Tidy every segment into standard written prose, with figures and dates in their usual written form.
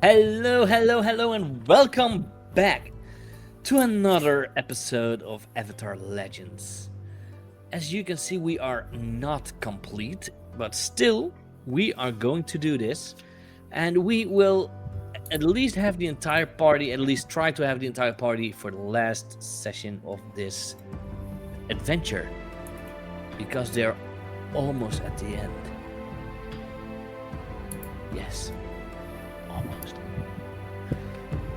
Hello, hello, hello, and welcome back to another episode of Avatar Legends. As you can see, we are not complete, but still, we are going to do this, and we will at least have the entire party, at least try to have the entire party for the last session of this adventure, because they're almost at the end. Yes. Almost.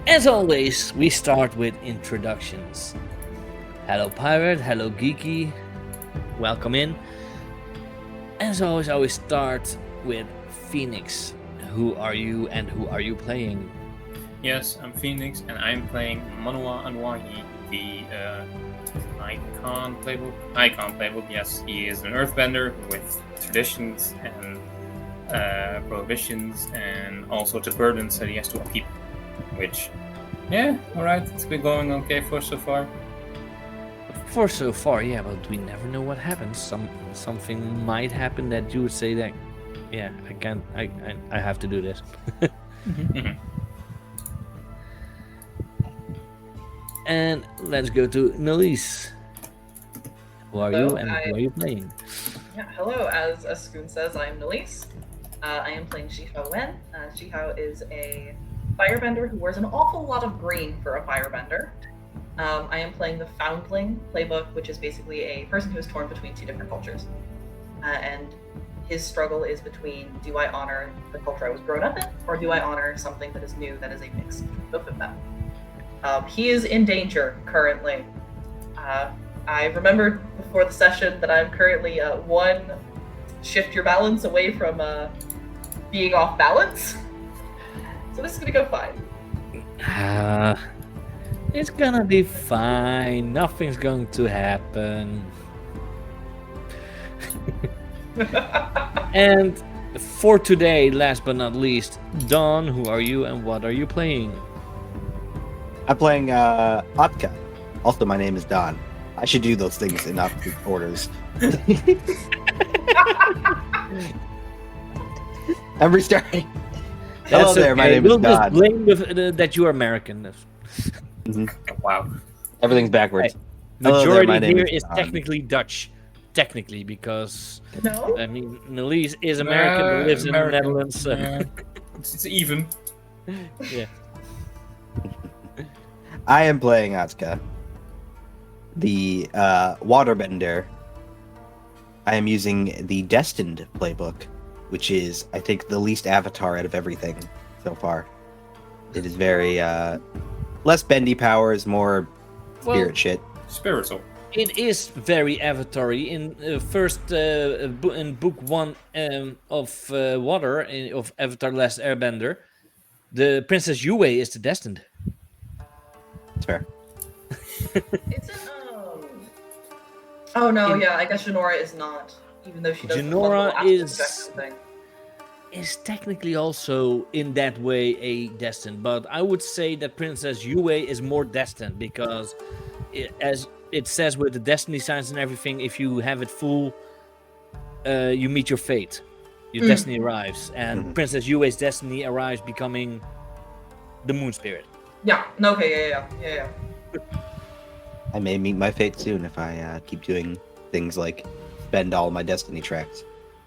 As always, we start with introductions. Hello Pirate, hello Geeky, welcome in. As always, I always start with Phoenix. Who are you and who are you playing? Yes, I'm Phoenix and I'm playing Manoa Anuai, the Icon playbook. Yes, he is an earthbender with traditions and prohibitions and all sorts of burdens that he has to upkeep. Which, yeah, alright, it's been going okay for so far. For so far, yeah, but we never know what happens. Something might happen that you would say that, yeah, I can't, I have to do this. And let's go to Nalise. Who are you and who are you playing? Yeah, hello, as Skoon says, I'm Nalise. I am playing Jiahao Wen. Jiahao is a firebender who wears an awful lot of green for a firebender. I am playing the Foundling playbook, which is basically a person who is torn between two different cultures. And his struggle is between, do I honor the culture I was grown up in, or do I honor something that is new, that is a mix between both of them? He is in danger currently. I remembered before the session that I'm currently one shift your balance away from being off balance. So this is gonna go fine. It's gonna be fine. Nothing's going to happen. And for today, last but not least, Dawn, who are you and what are you playing? I'm playing Atka. Also, my name is Don. I should do those things in opposite orders. I'm restarting. Hello there, my name we'll is just Don. blame that you are American. Wow. Everything's backwards. Hey, Hello there, majority my name here is is Don. technically Dutch. Technically, because No? I mean, Nalise is American, but lives in the Netherlands. So. Yeah. It's even. Yeah. I am playing Atka, the waterbender. I am using the Destined playbook, which is, I think, the least Avatar out of everything so far. It is very less bendy powers, more spirit shit. Spiritual. It is very Avatar-y. In in book one of Water of Avatar: Last Airbender, the Princess Yue is the Destined. It's fair. It's an Oh no, yeah, I guess Jinora is not, even though she does Jinora the is- thing. Is technically also in that way a Destined, but I would say that Princess Yue is more Destined because, as it says with the destiny signs and everything, if you have it full, you meet your fate. Your destiny arrives, and Princess Yue's destiny arrives becoming the Moon Spirit. Yeah, no, okay, yeah. I may meet my fate soon if I keep doing things like spend all my destiny tracks.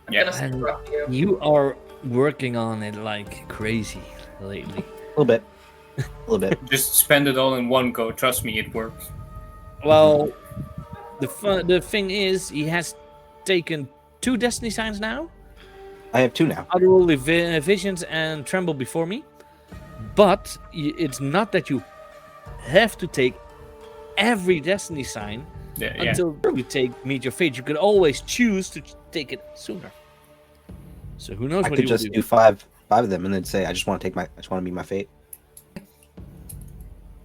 I'm Yeah. gonna interrupt you. You are working on it like crazy lately. A little bit. Just spend it all in one go. Trust me, it works. Well, the thing is, he has taken 2 destiny signs now. I have 2 now. Utterly Visions and Tremble Before Me. But it's not that you have to take every destiny sign until you Meet Your Fate. You could always choose to take it sooner. So who knows I what could you will just do. do five of them and then say I just want to meet my fate.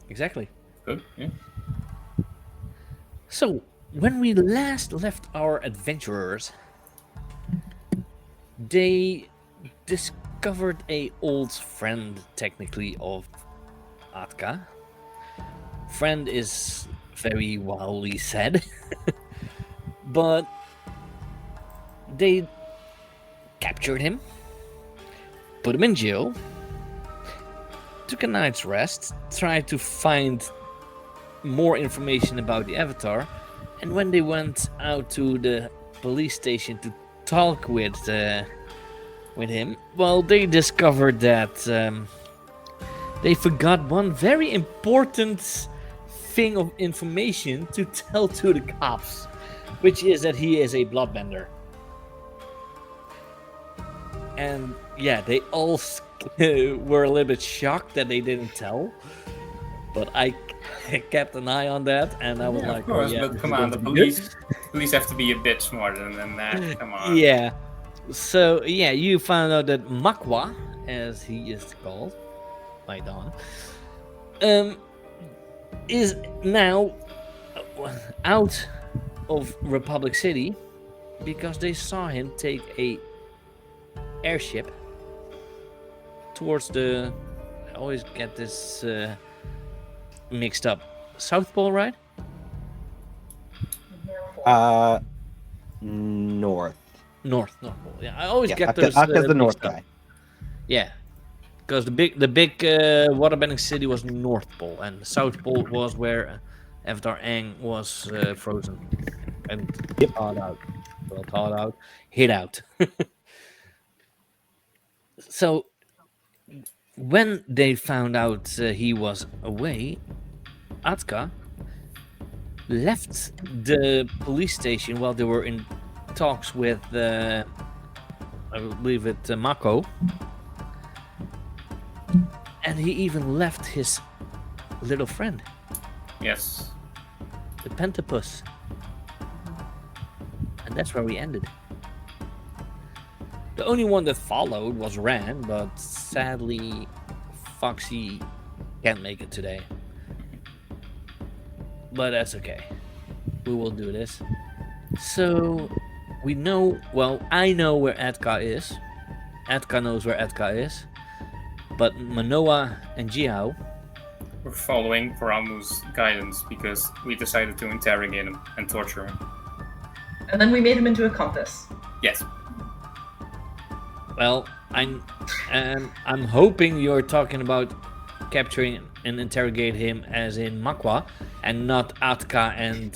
Exactly. Good. Yeah. So, when we last left our adventurers, they discovered a old friend, technically, of Atka. Friend is very wildly said, but they captured him, put him in jail, took a night's rest, tried to find more information about the Avatar, and when they went out to the police station to talk with him, well, they discovered that they forgot one very important thing of information to tell to the cops, which is that he is a bloodbender. And yeah, they all were a little bit shocked that they didn't tell, but I kept an eye on that, and I was Yeah, like, of course, oh, yeah, but this come is on, going the to be good. police have to be a bit smarter than that. Come on. Yeah. So yeah, you found out that Makwa, as he is called by Dawn, is now out of Republic City because they saw him take a airship towards the. I always get this mixed up. South Pole, right? North. North Pole. Yeah, I always Yeah, get those. Atka's the north mixed up. guy. Yeah, because the big waterbending city was North Pole, and the South Pole was where Avatar Aang was frozen and thawed out. Well, thawed out, hid out. So when they found out he was away, Atka left the police station while they were in talks with, I believe it, Mako. And he even left his little friend, Yes. the Pentapus. And that's where we ended. The only one that followed was Ran, but sadly, Foxy can't make it today. But that's okay. We will do this. So, we know, well, I know where Atka is. Atka knows where Atka is. But Manoa and Jiahao, We're following Paramu's guidance because we decided to interrogate him and torture him. And then we made him into a compass. Yes. well, I'm hoping you're talking about capturing and interrogate him as in Makwa and not Atka and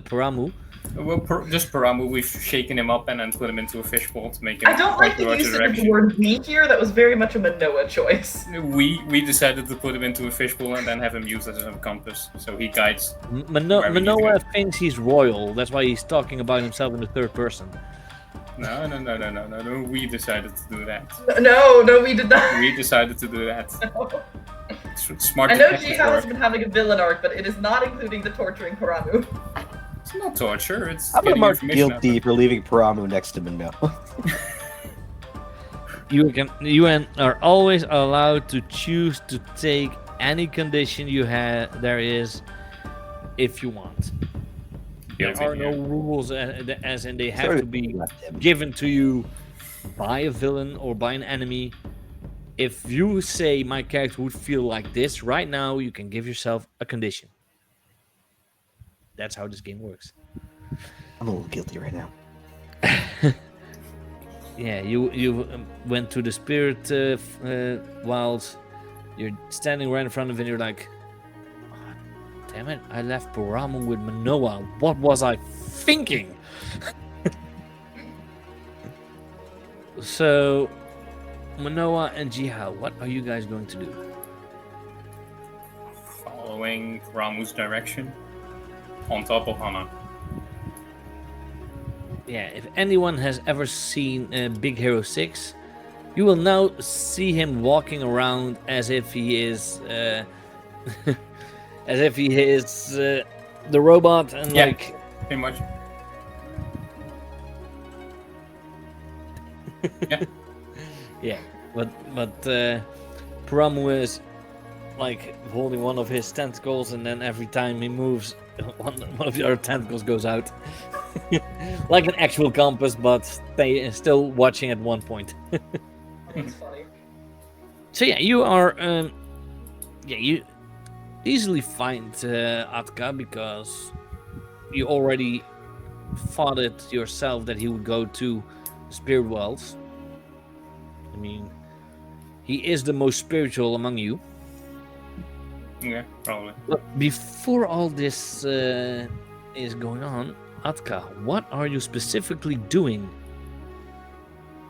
Paramu. Well, just Paramu, we've shaken him up and then put him into a fishbowl to make him I don't like the towards use the of the direction. word "we" here. That was very much a Manoa choice. We decided to put him into a fishbowl and then have him use it as a compass, so he guides. Wherever he's Manoa good. thinks he's royal. That's why he's talking about himself in the third person. No. We decided to do that. No, we did not. We decided to do that. Smart I know detective Jiahao has work. been having a villain arc, but it is not including the torturing Paramu. It's not torture. It's I'm gonna getting mark information out guilty for leaving Paramu next to Manoa. You are always allowed to choose to take any condition there is if you want. There Guilty, are no yeah. rules as in they have Sorry to be left him. given to you by a villain or by an enemy. If you say my character would feel like this right now, you can give yourself a condition. That's how this game works. I'm a little guilty right now. Yeah, you went to the spirit wilds. You're standing right in front of it. And you're like, "Oh, damn it! I left Paramu with Manoa. What was I thinking?" So, Manoa and Jiahao, what are you guys going to do? Following Paramu's direction. On top of Hana. Yeah, if anyone has ever seen Big Hero 6, you will now see him walking around as if he is the robot and Yeah. like Pretty much. Yeah. yeah, but Paramu is like holding one of his tentacles, and then every time he moves, one of the other tentacles goes out. Like an actual compass, but still watching at one point. That's funny. So yeah, you are you easily find Atka because you already thought it yourself that he would go to spirit worlds. I mean, he is the most spiritual among you. Yeah, probably. But before all this is going on, Atka, what are you specifically doing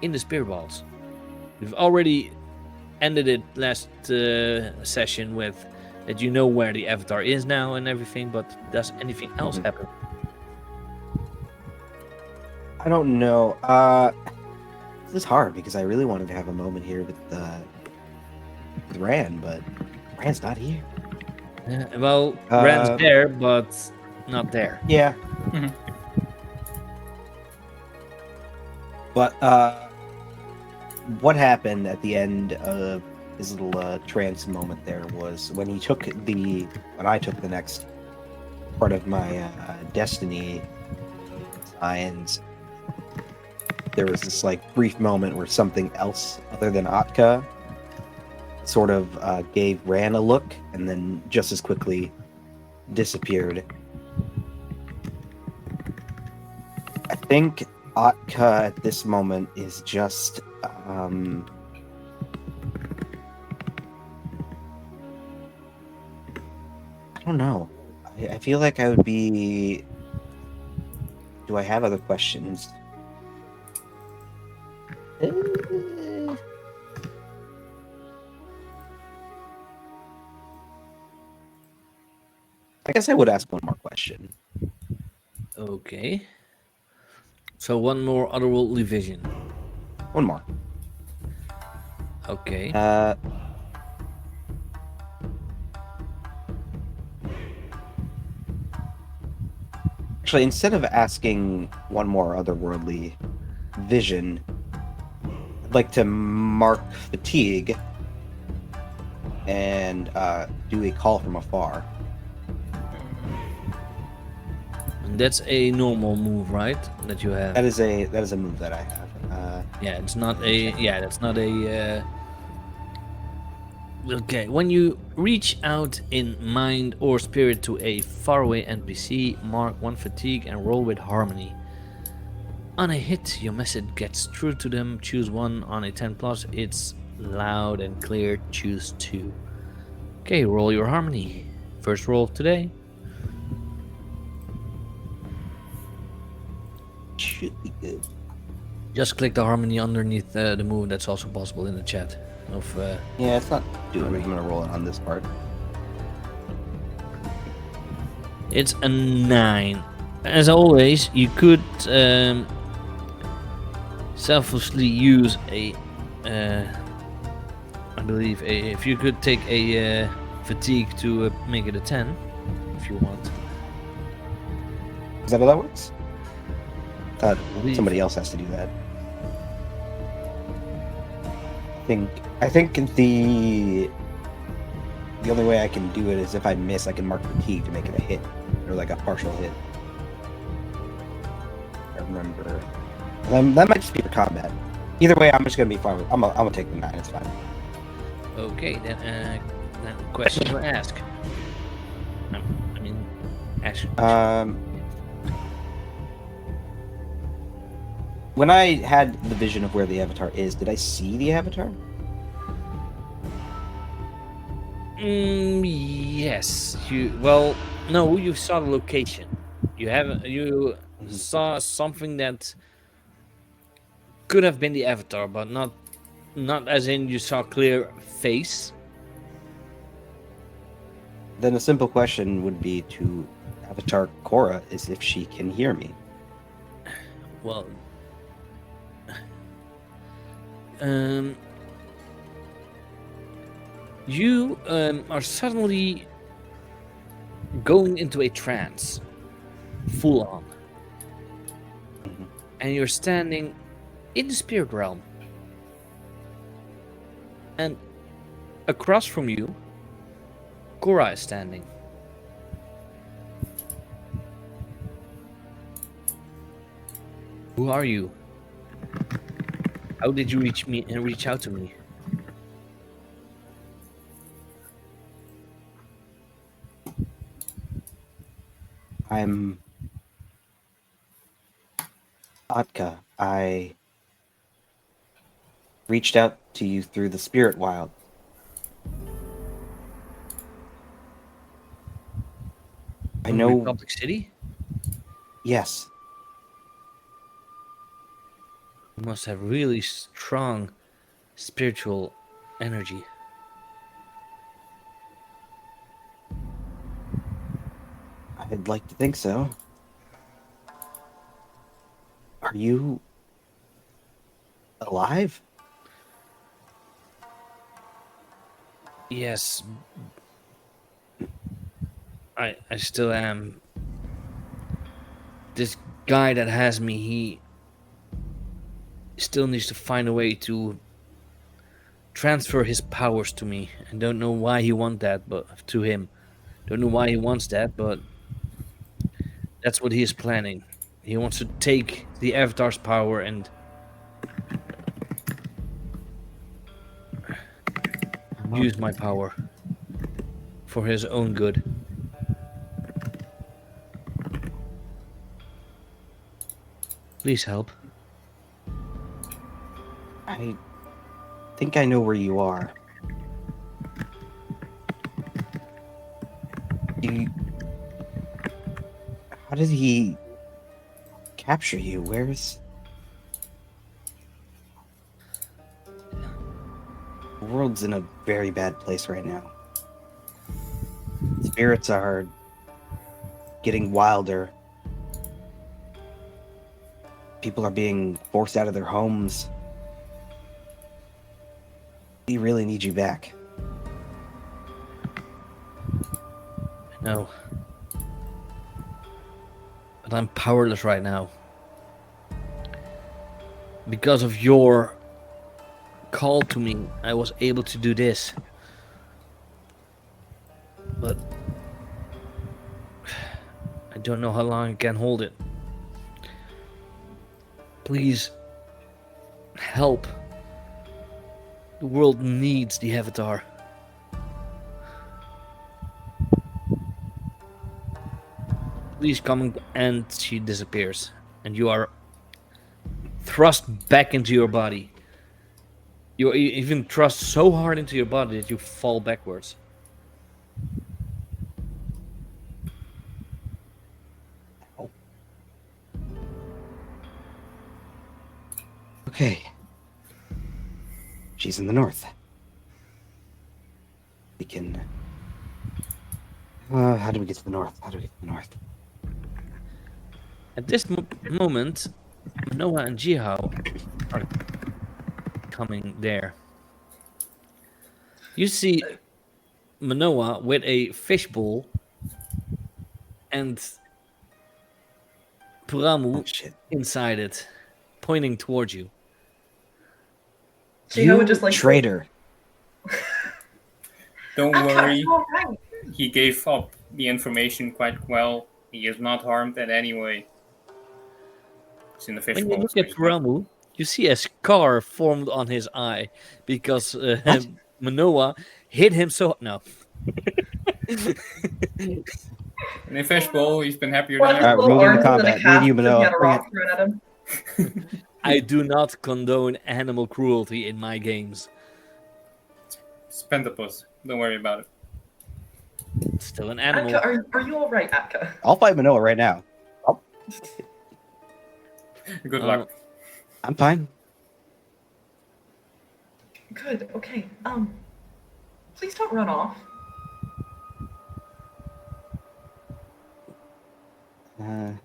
in the spirit vaults? We've already ended it last session with that you know where the avatar is now and everything, but does anything else happen? I don't know. This is hard because I really wanted to have a moment here with Ran, but Ran's not here. Well, Rand's there, but not there. Yeah. Mhm. But what happened at the end of his little trance moment there was when I took the next part of my destiny signs. There was this like brief moment where something else other than Atka sort of gave Ran a look and then just as quickly disappeared. I think Atka at this moment is just I don't know. I feel like I would be. Do I have other questions? I guess I would ask one more question. Okay. So one more otherworldly vision. One more. Okay. Actually, instead of asking one more otherworldly vision, I'd like to mark fatigue and do a call from afar. And that's a normal move, right? That you have. That is a move that I have. Yeah, it's not a. Yeah, that's not a. Okay, when you reach out in mind or spirit to a faraway NPC, mark one fatigue and roll with harmony. On a hit, your message gets through to them. Choose one. On a 10 plus, it's loud and clear. Choose two. Okay, roll your harmony. First roll today. Should be good. Just click the harmony underneath the move. That's also possible in the chat. Yeah, it's not doing it. I'm gonna roll it on this part. It's a 9. As always, you could selfishly use a. I believe if you could take a fatigue to make it a 10, if you want. Is that how that works? I believe- Somebody else has to do that. I think the only way I can do it is if I miss, I can mark fatigue to make it a hit or like a partial hit. I remember. That might just be for combat. Either way, I'm just gonna be fine with. I'm gonna take the 9. It's fine. Okay, then question to ask. I mean, ask. When I had the vision of where the avatar is, did I see the avatar? Yes. No. You saw the location. You saw something that could have been the avatar, but not as in you saw clear face. Then a simple question would be to Avatar Korra is if she can hear me. Well, you are suddenly going into a trance, full on, and you're standing in the spirit realm, and across from you, Korra is standing. Who are you? How did you reach me and reach out to me? I'm Atka. I reached out to you through the spirit wild. I know. Republic City? Yes. You must have really strong spiritual energy. I'd like to think so. Are you alive? Yes, I still am. This guy that has me, he still needs to find a way to transfer his powers to me. I don't know why he wants that, but to him. Don't know why he wants that, but that's what he is planning. He wants to take the Avatar's power and use my power for his own good. Please help. I think I know where you are. You. How did he capture you? Where's. The world's in a very bad place right now. Spirits are getting wilder. People are being forced out of their homes. We really need you back. No. But I'm powerless right now. Because of your call to me, I was able to do this. But I don't know how long I can hold it. Please help. The world needs the Avatar. Please come, and she disappears. And you are thrust back into your body. You even thrust so hard into your body that you fall backwards. Okay. She's in the north. We can. How do we get to the north? How do we get to the north? At this moment, Manoa and Jiahao are coming there. You see Manoa with a fishbowl and Puramu Oh, shit. inside it, pointing towards you. Jiahao would just like traitor. Don't Atka, worry, all right. he gave up the information quite well. He is not harmed in any way. It's in the When you fishbowl. look so at he's not- Puramu, you see a scar formed on his eye because What? Manoa hit him so. No. In the fishbowl, he's been happier One than of his ever. little moving to arms was in a combat. Me and cast you, because he Manoa. had a Bring rock thrown at him. I do not condone animal cruelty in my games. Spentapus. Don't worry about it. It's still an animal. Atka, are you all right, Atka? I'll fight Manoa right now. Good luck. I'm fine. Good. Okay. Please don't run off. I'm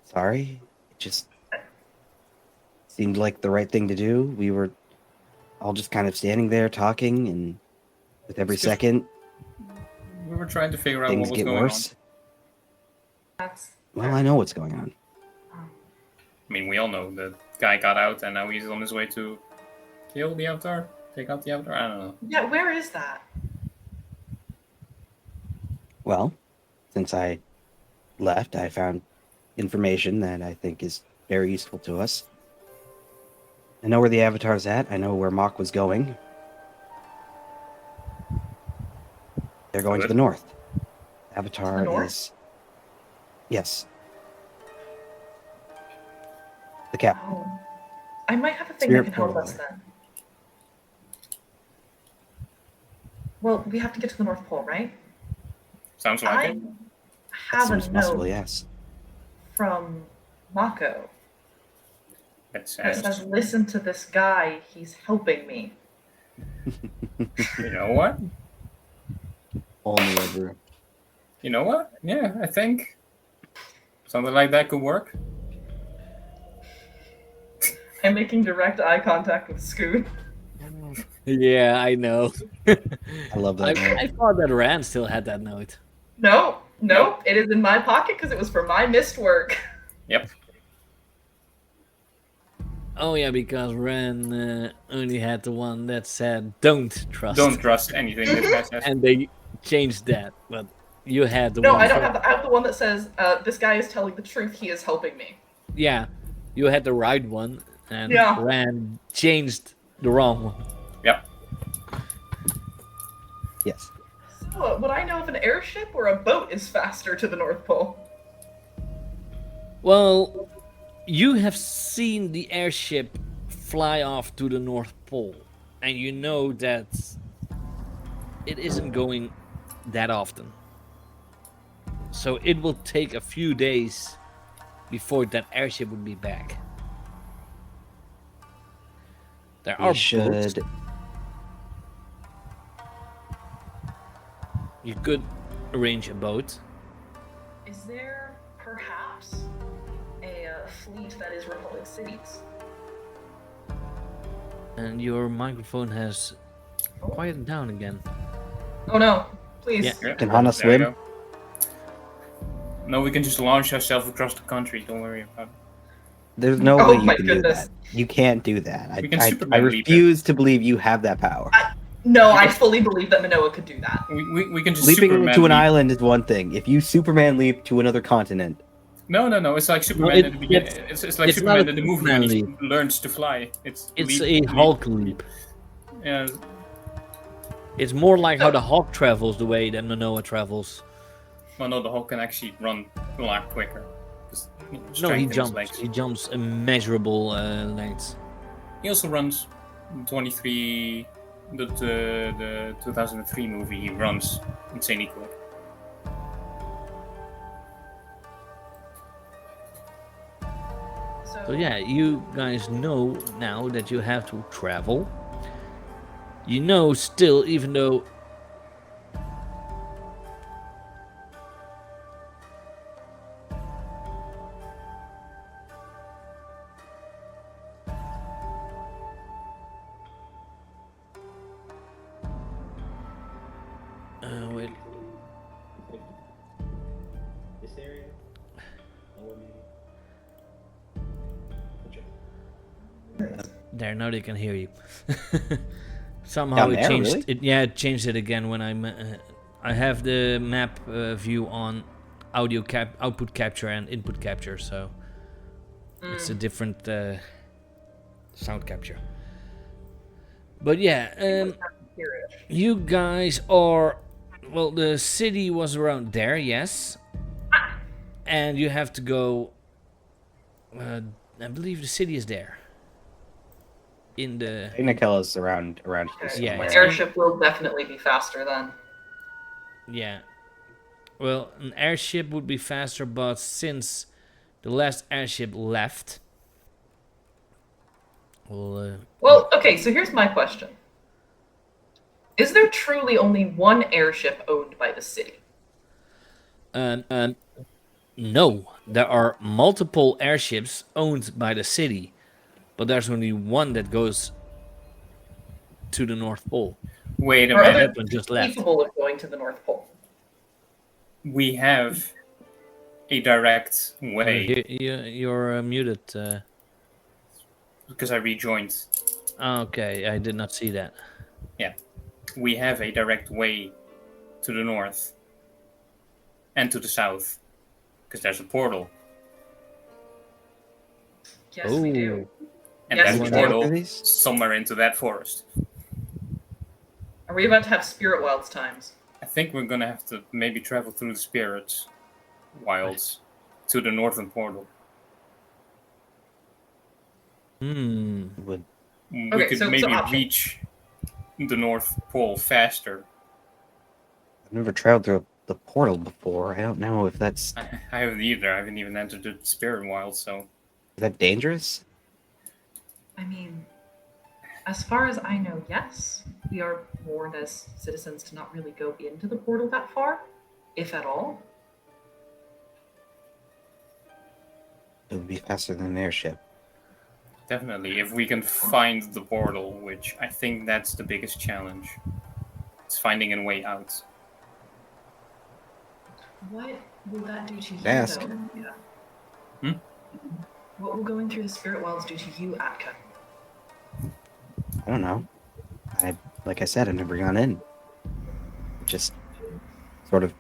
sorry. It just seemed like the right thing to do. We were all just kind of standing there talking, and with every It's just- second, We were trying to figure out things what was get going worse. That's. Well, I know what's going on. on. I mean, we all know the guy got out and now he's on his way to kill the Avatar? Take out the Avatar? I don't know. Yeah. Where is that? Well, since I left, I found information that I think is very useful to us. I know where the Avatar's at. I know where Mach was going. They're going to Good. the north. Avatar The north? is. Yes. The cap. Oh. I might have a thing Spirit that can help portal us there. then. Well, we have to get to the North Pole, right? Sounds like I it. have a Seems possible, note yes. from Mako That that says, says, "Listen to this guy. He's helping me." you know what? Only ever. You know what? Yeah, I think something like that could work. I'm making direct eye contact with Scoot. Yeah, I know. I love that note. I thought that Rand still had that note. No, Nope. it is in my pocket because it was for my missed work. Yep. Oh yeah, because Rand only had the one that said "Don't trust," Don't trust anything this guy says. and they changed that. But you had the No, one. I don't have. I have the one that says, "This guy is telling the truth. He is helping me." Yeah, you had the right one, and Yeah. Rand changed the wrong one. Yep. Yes. So, would I know if an airship or a boat is faster to the North Pole? Well, you have seen the airship fly off to the North Pole, and you know that it isn't going that often. So it will take a few days before that airship would be back. There are We should. boats. You could arrange a boat. Is there perhaps a fleet that is Republic cities? And your microphone has Oh. quieted down again. Oh no! Please. Yeah. Can Hana There you swim? go. No, we can just launch ourselves across the country. Don't worry about it. There's no Oh way you my can goodness. do that. You can't do that. We can I Superman leap it. refuse to believe you have that power. No, I fully believe that Manoa could do that. We can just Leaping Superman to an leap. island is one thing. If you Superman leap to another continent, No. It's like Superman it- at the beginning. it's- It's like it's Superman not a in the movie when he Superman learns to fly. It's It's leap, a Hulk leap. Yeah, It's more like how the Hulk travels the way that Manoa travels. well, no, the Hulk can actually run a lot quicker. Just, No, strength he in his jumps. legs. He jumps immeasurable lengths. He also runs 23. The 2003 movie. He runs insanely quick. So yeah, you guys know now that you have to travel. You know still, even though wait. this area, There, now they can hear you. Somehow Down it there, changed really? it. Yeah, it changed it again when I have the map view on output capture and input capture, so it's a different sound capture. But yeah, you guys are, well, the city was around there, yes, and you have to go. I believe the city is there. In the Nicella's around here Yeah, An somewhere. airship will definitely be faster then. yeah. Well, an airship would be faster, but since the last airship left, well, Well, okay, so here's my question. Is there truly only one airship owned by the city? no, there are multiple airships owned by the city, but there's only one that goes to the North Pole. Wait a Or minute. That one just left. Capable of going to the North Pole? We have a direct way You're muted. because I rejoined. Okay, I did not see that. Yeah, we have a direct way to the north and to the south because there's a portal, Yes, we do. and Yes, there's we a do. portal somewhere into that forest. Are we about to have Spirit Wilds times? I think we're gonna have to maybe travel through the spirits wilds to the northern portal. Would We Okay, could so maybe option. reach the North Pole faster. I've never traveled through a the portal before. I don't know if that's I haven't either. I haven't even entered the spirit wild, so. is that dangerous. I mean, as far as I know, yes. We are warned as citizens to not really go into the portal that far, if at all. It would be faster than an airship. Definitely, if we can find the portal, which I think that's the biggest challenge. It's finding a way out. What will that do to you, Ask. though? Yeah. Hmm? What will going through the spirit wilds do to you, Atka? I don't know. Like I said, I've never gone in. Just sort of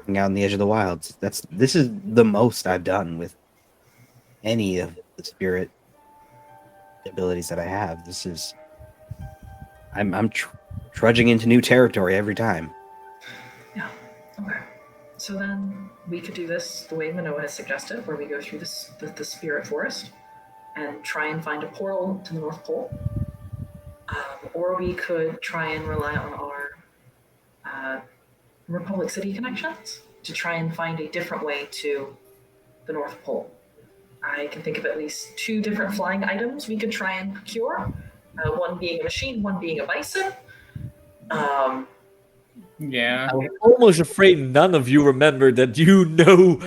hung out on the edge of the wilds. This is the most I've done with any of the spirit abilities that I have. This is I'm trudging into new territory every time. Yeah. Okay. So then we could do this the way Manoa has suggested, where we go through the spirit forest and try and find a portal to the North Pole. Or we could try and rely on our Republic City connections to try and find a different way to the North Pole. I can think of at least 2 different flying items we could try and procure. One being a machine, one being a bison. Yeah. I'm almost afraid none of you remember that you know.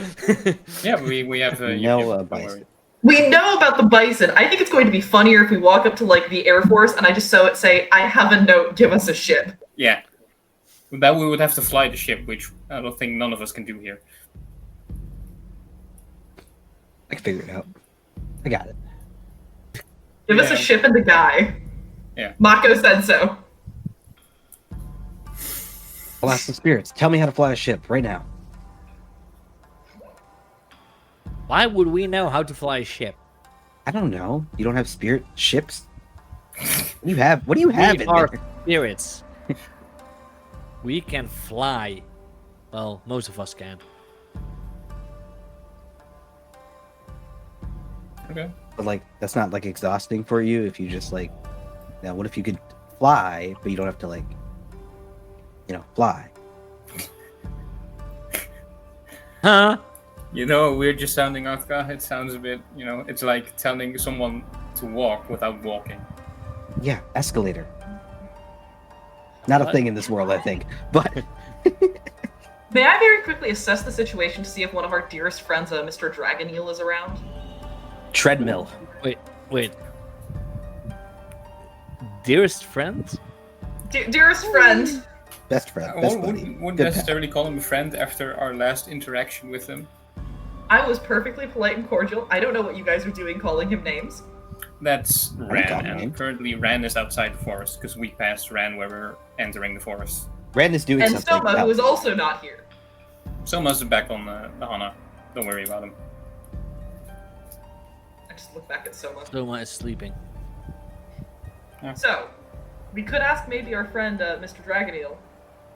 Yeah, we have No, don't bison. worry. We know about the bison. I think it's going to be funnier if we walk up to like the Air Force and I just say, I have a note, give us a ship. Yeah. But we would have to fly the ship, which I don't think none of us can do here. I can figure it out. I got it. Give us a Yeah. ship and a guy. Yeah. Mako said so. I'll ask the spirits. Tell me how to fly a ship right now. Why would we know how to fly a ship? I don't know. You don't have spirit ships? What do you have? What do you have We in are there? spirits. We can fly. Well, most of us can. Okay. But like, that's not like exhausting for you if you just like. Now, what if you could fly, but you don't have to like, fly? Huh? You know, we're just sounding Atka. It sounds a bit, it's like telling someone to walk without walking. Yeah, escalator. Not a What? thing in this world, I think. But May I very quickly assess the situation to see if one of our dearest friends, Mr. Dragon Eel, is around? treadmill. Wait. Dearest friend? Dearest friend. Best friend. I Best buddy. wouldn't Good pal. necessarily call him a friend after our last interaction with him. I was perfectly polite and cordial. I don't know what you guys are doing calling him names. That's I got Ran, him. and currently Ran is outside the forest, because we passed Ran where we're entering the forest. Rand is doing And something. Stoma, who is else. also not here. Soma's back on the Hana. Don't worry about him. I just look back at Soma. Soma is sleeping. So, we could ask maybe our friend, Mr. Dragon Eel,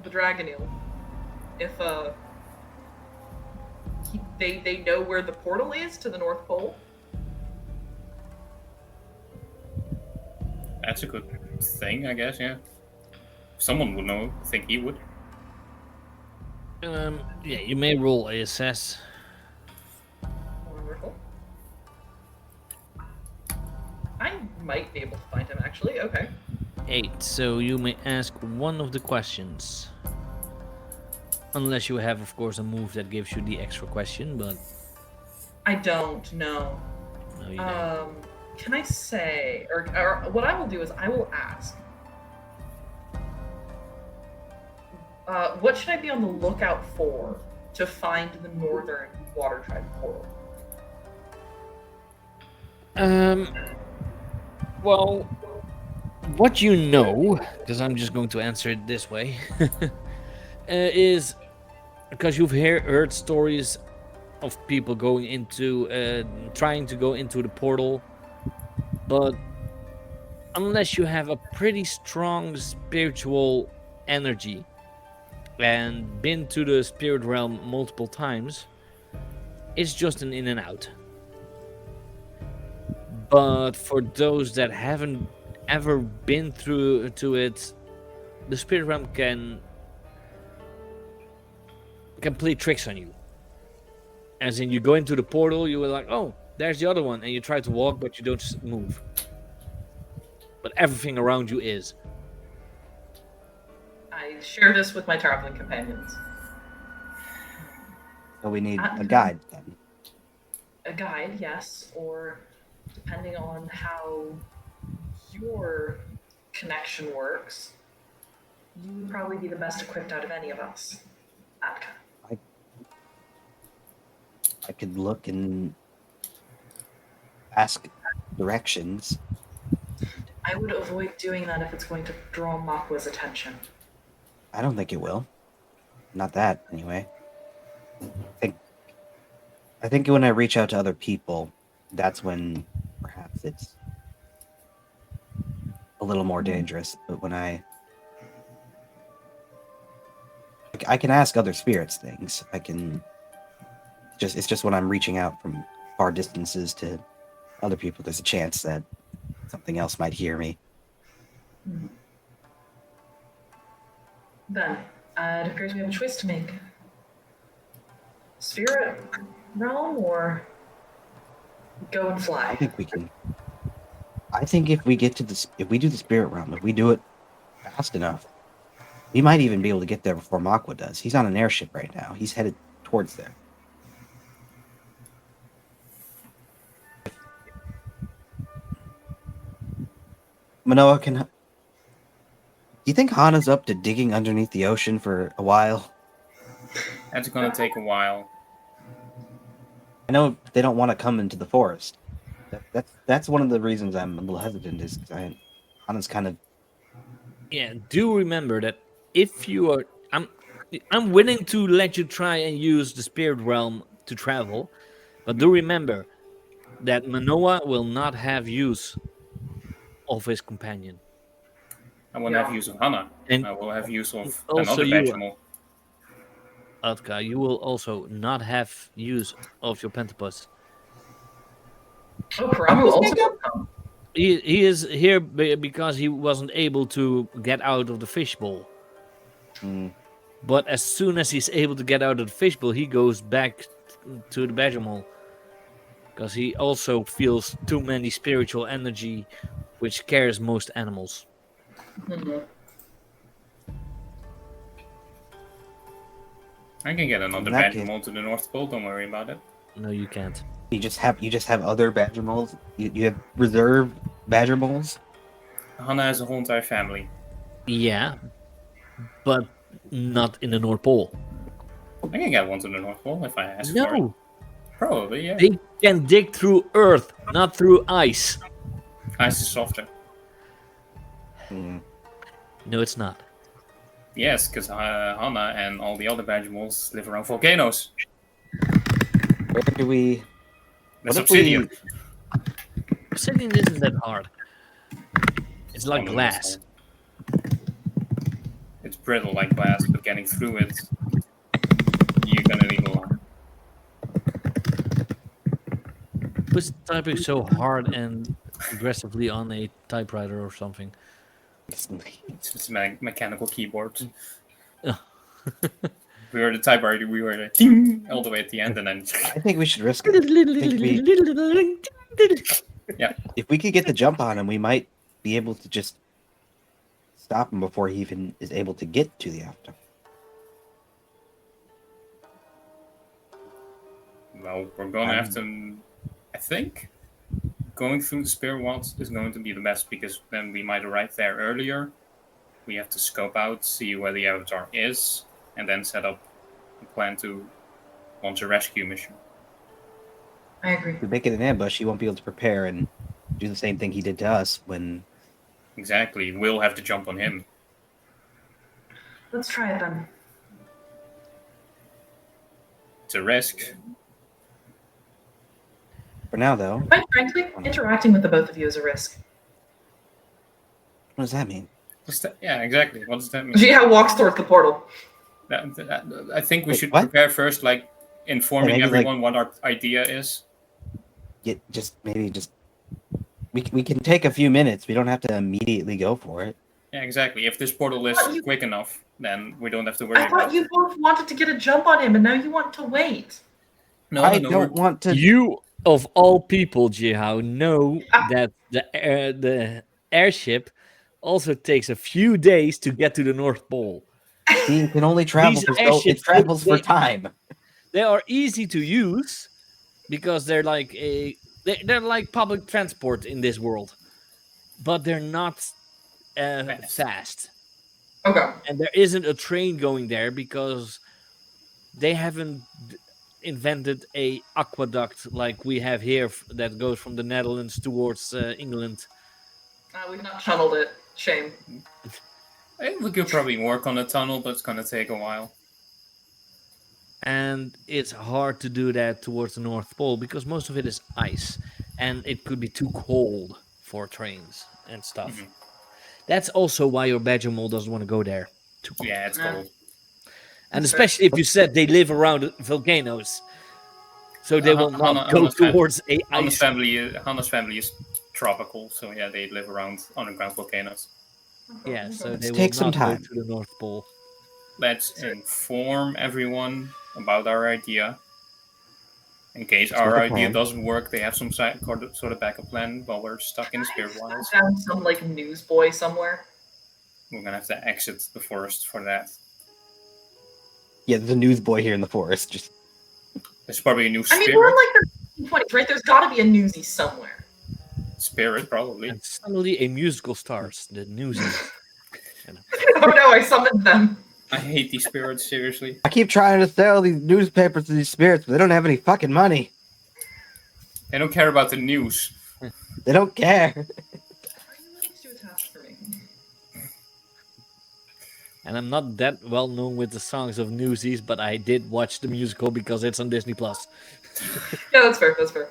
the Dragon Eel, if they know where the portal is to the North Pole. That's a good thing, I guess, yeah. Someone would know. I think he would. Yeah, you may roll ASS. Wonderful. I might be able to find him, actually. Okay. 8. So you may ask one of the questions. Unless you have, of course, a move that gives you the extra question, but I don't know. no, you don't. Can I say, or what I will do is I will ask, what should I be on the lookout for to find the Northern Water Tribe portal? Well, what you know, because I'm just going to answer it this way, is because you've heard stories of people going into, trying to go into the portal, but unless you have a pretty strong spiritual energy and been to the spirit realm multiple times, it's just an in and out. But for those that haven't ever been through to it, the spirit realm can can play tricks on you. As in, you go into the portal, you were like, oh, there's the other one, and you try to walk, but you don't move. But everything around you is. I share this with my traveling companions. So we need a guide then. A guide, yes, or depending on how your connection works, you would probably be the best equipped out of any of us. Atka. I could look and ask directions. I would avoid doing that if it's going to draw Makwa's attention. I don't think it will. Not that, anyway. I think when I reach out to other people, that's when perhaps it's a little more dangerous. But when I can ask other spirits things. It's just when I'm reaching out from far distances to other people, there's a chance that something else might hear me. Then, it appears we have a choice to make. Spirit realm or go and fly? I think we can. I think if we get to if we do the spirit realm, if we do it fast enough, we might even be able to get there before Makwa does. He's on an airship right now. He's headed towards there. Manoa, do you think Hana's up to digging underneath the ocean for a while? That's gonna take a while. I know they don't want to come into the forest. That's one of the reasons I'm a little hesitant. Is Hana's kind of. Yeah, do remember that if you are, I'm willing to let you try and use the spirit realm to travel, but do remember that Manoa will not have use of his companion. I won't have use of Hana. And I will have use of also another vegetable. Atka, you will also not have use of your pentapus. Oh, Karamu also? He is here because he wasn't able to get out of the fishbowl. But as soon as he's able to get out of the fishbowl, he goes back to the badger mole. Because he also feels too many spiritual energy, which scares most animals. Mm-hmm. I can get another badger mole to the North Pole. Don't worry about it. No, you can't. You just have other badger moles. You have reserve badger moles. Hana has a whole entire family. Yeah, but not in the North Pole. I can get one to the North Pole if I ask for it. No, Probably, yeah. they can dig through earth, not through ice. Ice is softer. No, it's not. Yes, because Hana and all the other badger moles live around volcanoes. Where do we? That's What if we- obsidian. Obsidian isn't that hard. It's like glass. It's brittle like glass, but getting through it, you're gonna need a lot. Who's typing so hard and aggressively on a typewriter or something? It's just a mechanical keyboard. Ugh. We were the typewriter, we were the ding all the way at the end, and then I think we should risk it. yeah. If we could get the jump on him, we might be able to just stop him before he even is able to get to the after. Well, we're going to have to. I think going through the spirit world is going to be the best because then we might arrive there earlier. We have to scope out, see where the avatar is, and then set up a plan to launch a rescue mission. I agree. If we make it an ambush, he won't be able to prepare and do the same thing he did to us when. Exactly. We'll have to jump on him. Let's try it then. It's a risk. For now, though. Quite frankly, interacting with the both of you is a risk. What does that mean? Yeah, exactly. What does that mean? Jiahao walks towards the portal. I think we Wait, should what? prepare first, like informing maybe, everyone what our idea is. We can take a few minutes. We don't have to immediately go for it. Yeah, exactly. If this portal is But you- quick enough, then we don't have to worry I about thought you it. both wanted to get a jump on him, and now you want to wait. No, I no, don't want to. You, of all people, Jiahao, know Ah. that the airship also takes a few days to get to the North Pole. See, it can only travel These for so. It airships, travels for time. they are easy to use because they're like they're like public transport in this world, but they're not fast. Okay. And there isn't a train going there because they haven't invented a aqueduct like we have here that goes from the Netherlands towards England. We've not tunneled it. Shame. We could probably work on a tunnel, but it's gonna take a while. And it's hard to do that towards the North Pole because most of it is ice and it could be too cold for trains and stuff. Mhm. That's also why your badger mole doesn't want to go there. Too cold. Yeah, it's Yeah. cold. And That's especially if you said they live around volcanoes. So they will not go Hannah's towards a Hannah's ice. Hannah's family is tropical, so yeah, they live around underground volcanoes. Yeah, so they will take some not go time. to the North Pole. Let's inform everyone about our idea. In case It's our worth a idea plan. doesn't work, they have some sort of backup plan while we're stuck in the spirit wilds. Found some like newsboy somewhere. We're gonna have to exit the forest for that. Yeah, there's a newsboy here in the forest. Just There's probably a new I mean, we're in spirit. like the 20s, right? There's got to be a newsie somewhere. Spirit, probably. And suddenly a musical starts, the Newsies. Oh no, I summoned them. I hate these spirits, seriously. I keep trying to sell these newspapers to these spirits, but they don't have any fucking money. They don't care about the news. They don't care. Are you willing to do a task for me? And I'm not that well known with the songs of Newsies, but I did watch the musical because it's on Disney Plus. Yeah, that's fair. That's fair.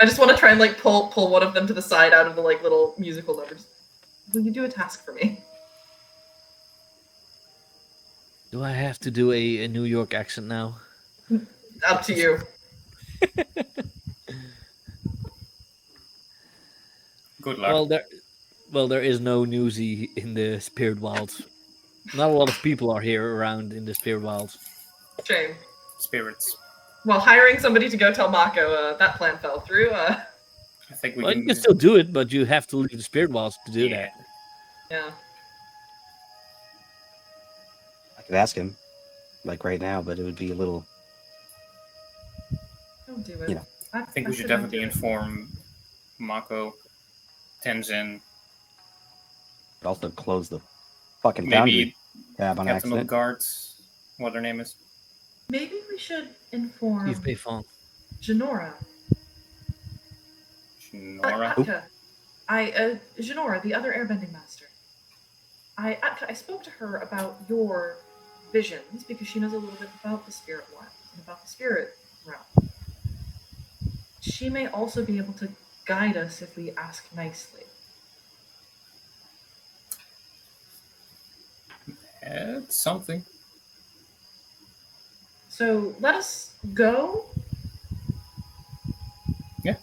I just want to try and like pull one of them to the side out of the like little musical numbers. Will you do a task for me? Do I have to do a New York accent now? Up to you. Good luck. Well, there is no Newsy in the Spirit Wilds. Not a lot of people are here around in the Spirit Wilds. Shame. Spirits. Well, hiring somebody to go tell Mako that plan fell through. I think we Well, can. you can still do it, but you have to leave the Spirit Wilds to do yeah. that. Yeah. I could ask him, like right now, but it would be a little. Don't do it. You know. I think we should definitely inform Mako, Tenzin, But also close the fucking foundry maybe tab on Captain of the accident. Guards, what their name is. Maybe we should inform You've paid fun. Janora. Nora. Atka. Janora, the other airbending master. Atka, I spoke to her about your visions because she knows a little bit about the spirit world and about the spirit realm. She may also be able to guide us if we ask nicely. It's something. So let us go. Yeah.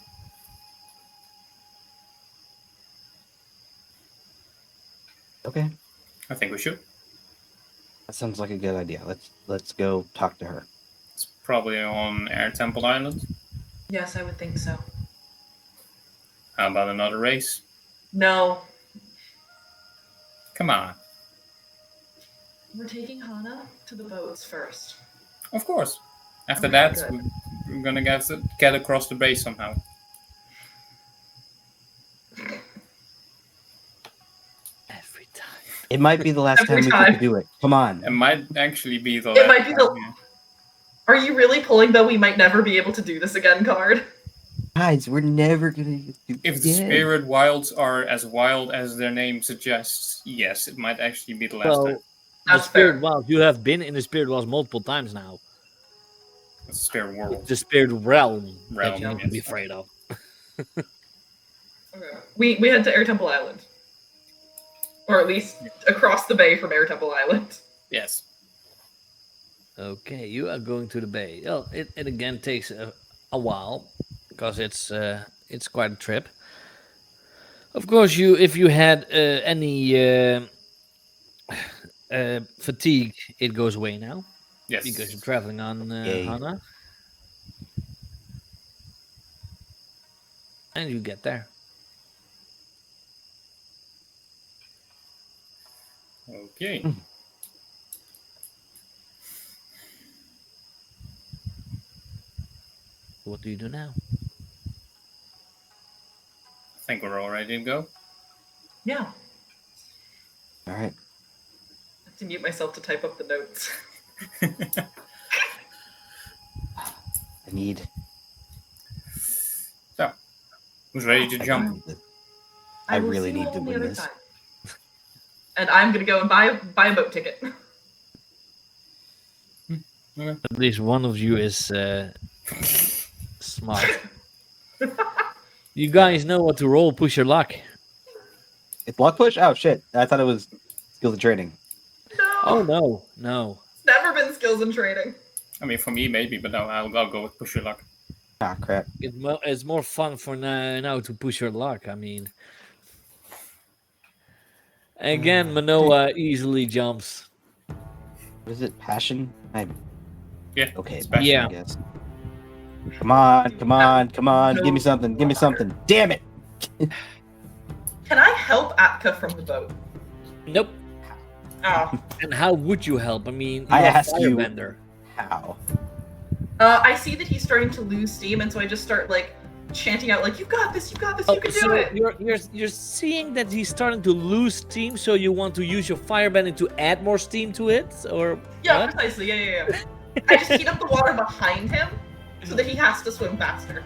Okay, I think we should. that sounds like a good idea. Let's go talk to her. It's probably on Air Temple Island. Yes, I would think so. How about another race? No, Come on. we're taking Hana to the boats first. Of course. After Okay, that, good. we're gonna get across the bay somehow. Every time. It might be the last Every time we time. get to do it. Come on. It might actually be the. It might be the- time, yeah. Are you really pulling the "we might never be able to do this again" card? Guys, we're never gonna do If the it. spirit wilds are as wild as their name suggests, yes, it might actually be the last Well, time. the That's Spirit fair. Wilds, you have been in the Spirit Wilds multiple times now. It's the spirit world. The Spirit Realm that Realm, you need to yes. be afraid of. Okay. We head to Air Temple Island. Or at least across the bay from Air Temple Island. Yes. Okay, you are going to the bay. Well, it again takes a while because it's quite a trip. Of course, if you had any fatigue, it goes away now Yes. because you're traveling on Yay. Hana, and you get there. Okay. What do you do now? I think we're all ready to go. Yeah. All right. I have to mute myself to type up the notes. I need. So, who's ready to jump? I will really see you need all to the win other this. time. And I'm gonna go and buy a boat ticket. Okay. At least one of you is smart. You guys know what to roll. Push your luck. It's luck push. Oh shit! I thought it was skills and training. No. Oh no. It's never been skills and training. I mean, for me maybe, but no, I'll go with push your luck. Ah crap. It's more fun for now to push your luck. I mean, again, Manoa easily jumps. What is it? Passion? Yeah. Okay, it's passion, Yeah. I guess. Come on, come on, come on! Give me something! Give me something! Damn it! Can I help Atka from the boat? Nope. Oh. And how would you help? I mean, I you're a asked you- firebender. How? I see that he's starting to lose steam, and so I just start like chanting out like, "You got this! You got this! You can so do it!" You're seeing that he's starting to lose steam, so you want to use your firebending to add more steam to it, or Yeah, what? precisely. Yeah. I just heat up the water behind him so that he has to swim faster.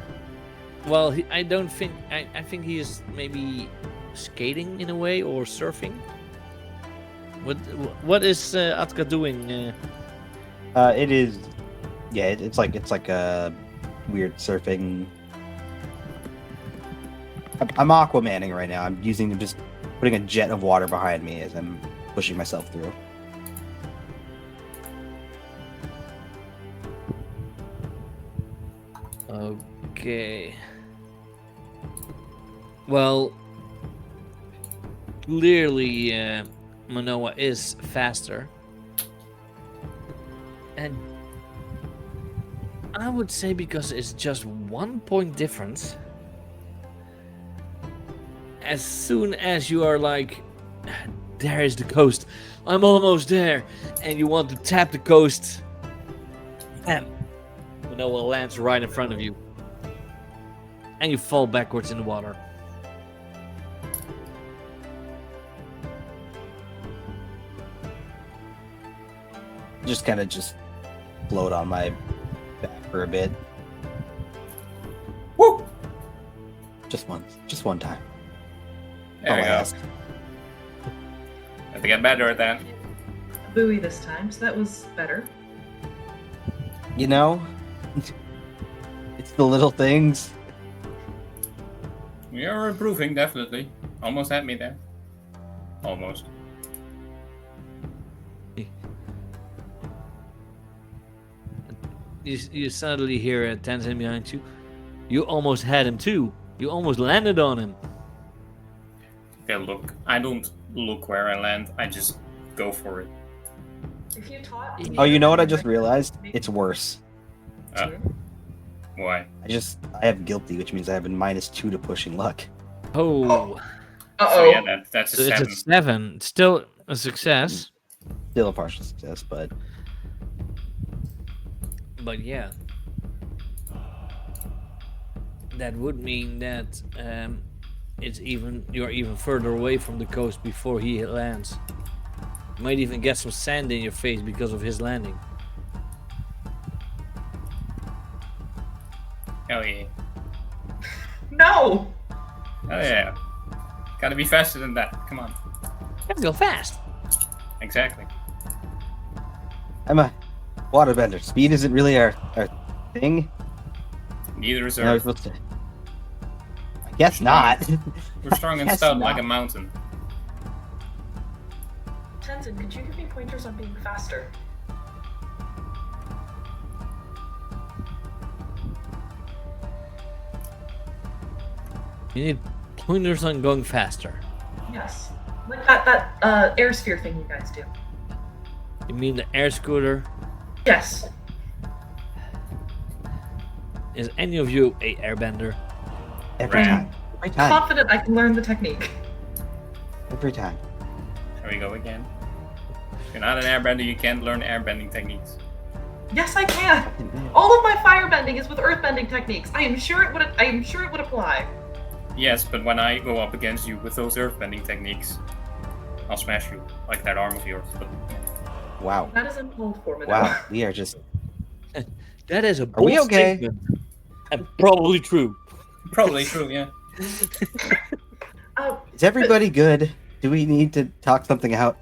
Well, I don't think. I think he is maybe skating in a way or surfing. What is Atka doing? It is. Yeah, it's like a weird surfing. I'm Aquamaning right now. I'm just putting a jet of water behind me as I'm pushing myself through. Okay. Well, clearly Manoa is faster. And I would say because it's just 1 point difference. As soon as you are like, there is the coast, I'm almost there, and you want to tap the coast, bam, Manoa lands right in front of you. And you fall backwards in the water. Just kind of float on my back for a bit. Woo! Just one time. There All we I go. ask. Have to get better at that. A buoy this time, so that was better. You know, it's the little things. You're improving, definitely. Almost had me there. Almost. You suddenly hear a Tenzin behind you. You almost had him too. You almost landed on him. Okay, look. I don't look where I land. I just go for it. If you taught Oh, you know what I just realized? It's worse. Why? I have guilty, which means I have a -2 to pushing luck. Oh, So yeah, that's a so it's 7. a 7. It's still a success. Still a partial success, but Yeah, that would mean that you're even further away from the coast before he lands. You might even get some sand in your face because of his landing. Hell yeah. No! Oh yeah. Gotta be faster than that. Come on. Gotta go fast. Exactly. I'm a waterbender. Speed isn't really our thing. Neither is You know, we're Earth. supposed to... I guess not. We're strong and Guess stout like not. a mountain. Tenzin, could you give me pointers on being faster? You need Pointers on going faster. Yes. Like that air sphere thing you guys do. You mean the air scooter? Yes. Is any of you a airbender? Every Ran. time. Every time. Confident I can learn the technique. Every time. There we go again. If you're not an airbender, you can't learn airbending techniques. Yes, I can. All of my firebending is with earthbending techniques. I am sure it would apply. Yes, but when I go up against you with those earthbending techniques, I'll smash you like that arm of yours. But Wow. That is uncalled for, Manoa. Wow. We are just. That is a Are we bold okay? statement. And probably true. probably true, yeah. Is everybody good? Do we need to talk something out?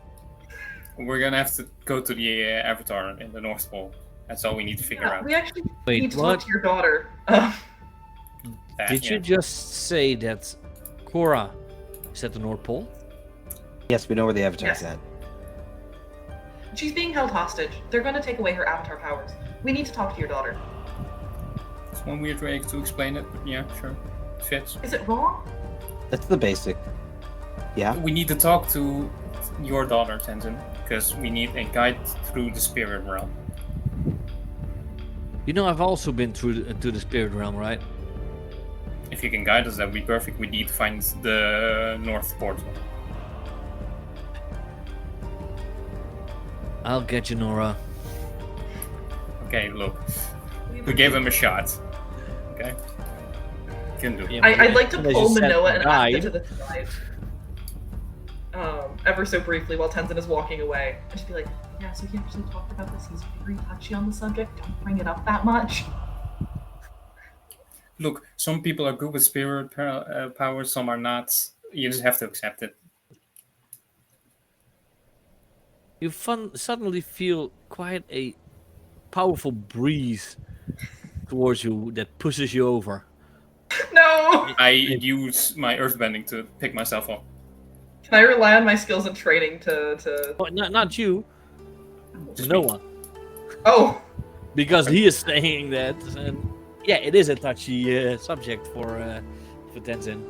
We're gonna have to go to the Avatar in the North Pole. That's all we need to figure Yeah, out. we actually Wait, need to what? talk to your daughter. That, Did you yeah. just say that Korra is at the North Pole? Yes, we know where the avatar's Yes. at. She's being held hostage. They're going to take away her avatar powers. We need to talk to your daughter. It's one weird way to explain it, but yeah, sure. Fits. Is it wrong? That's the basic. Yeah. We need to talk to your daughter, Tenzin, because we need a guide through the spirit realm. You know, I've also been through to the spirit realm, right? If you can guide us, that would be perfect. We need to find the North Portal. I'll get you, Nora. Okay, look. We gave him a shot. Okay? Can do it. Yeah, I'd like to as you pull said, Manoa and Atka guide. to the side. Ever so briefly while Tenzin is walking away. And she'd be like, yeah, so he actually talked about this. He's very touchy on the subject. Don't bring it up that much. Look, some people are good with spirit powers, some are not. You just have to accept it. You suddenly feel quite a powerful breeze towards you that pushes you over. No! I use my earthbending to pick myself up. Can I rely on my skills and training to... Oh, not you, Just no me. one. Oh! Because he is saying that, and yeah, it is a touchy subject for Tenzin.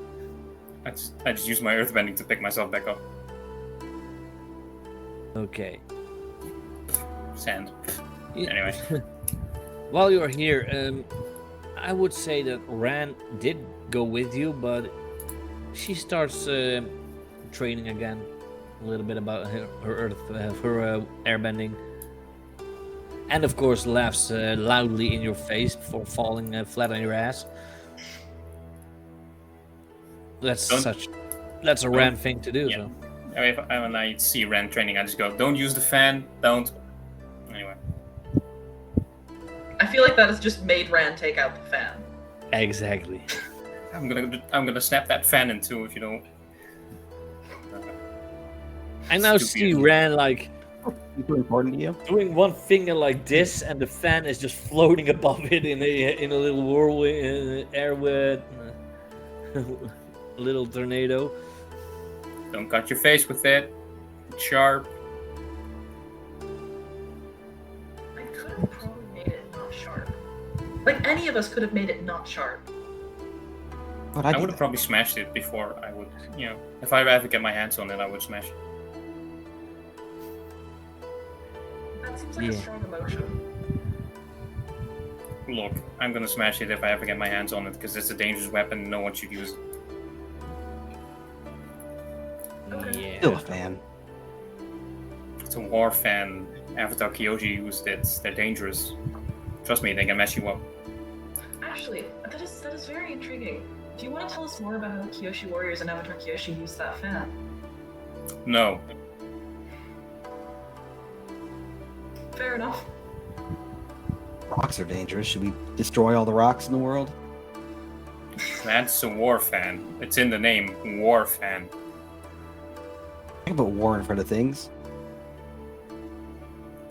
I just use my earthbending to pick myself back up. Okay. Sand. Yeah. Anyway. While you're here, I would say that Ran did go with you, but she starts training again a little bit about her airbending, and of course laughs loudly in your face for falling flat on your ass. That's a Ran thing to do. Yeah. So When I see Ren training, I just go, don't use the fan, don't. Anyway. I feel like that has just made Rand take out the fan. exactly. I'm gonna snap that fan in two if you don't. I now Stupid. see Ran like Super important to you? doing one finger like this, and the fan is just floating above it in a little whirlwind, airwind, a little tornado. Don't cut your face with it. It's sharp. I could have probably made it not sharp. Like, any of us could have made it not sharp. But I would have probably smashed it before I would, if I ever get my hands on it, I would smash it. That seems like a Yeah. strong emotion. Look, I'm gonna smash it if I ever get my hands on it, because it's a dangerous weapon, no one should use it. Yeah. Still a fan. It's a war fan. Avatar Kyoji used it. They're dangerous. Trust me, they can mess you up. Actually, that is very intriguing. Do you want to tell us more about how the Kyoshi warriors and Avatar Kyoshi used that fan? No. Fair enough. Rocks are dangerous. Should we destroy all the rocks in the world? That's a war fan. It's in the name, war fan. I can put war in front of things.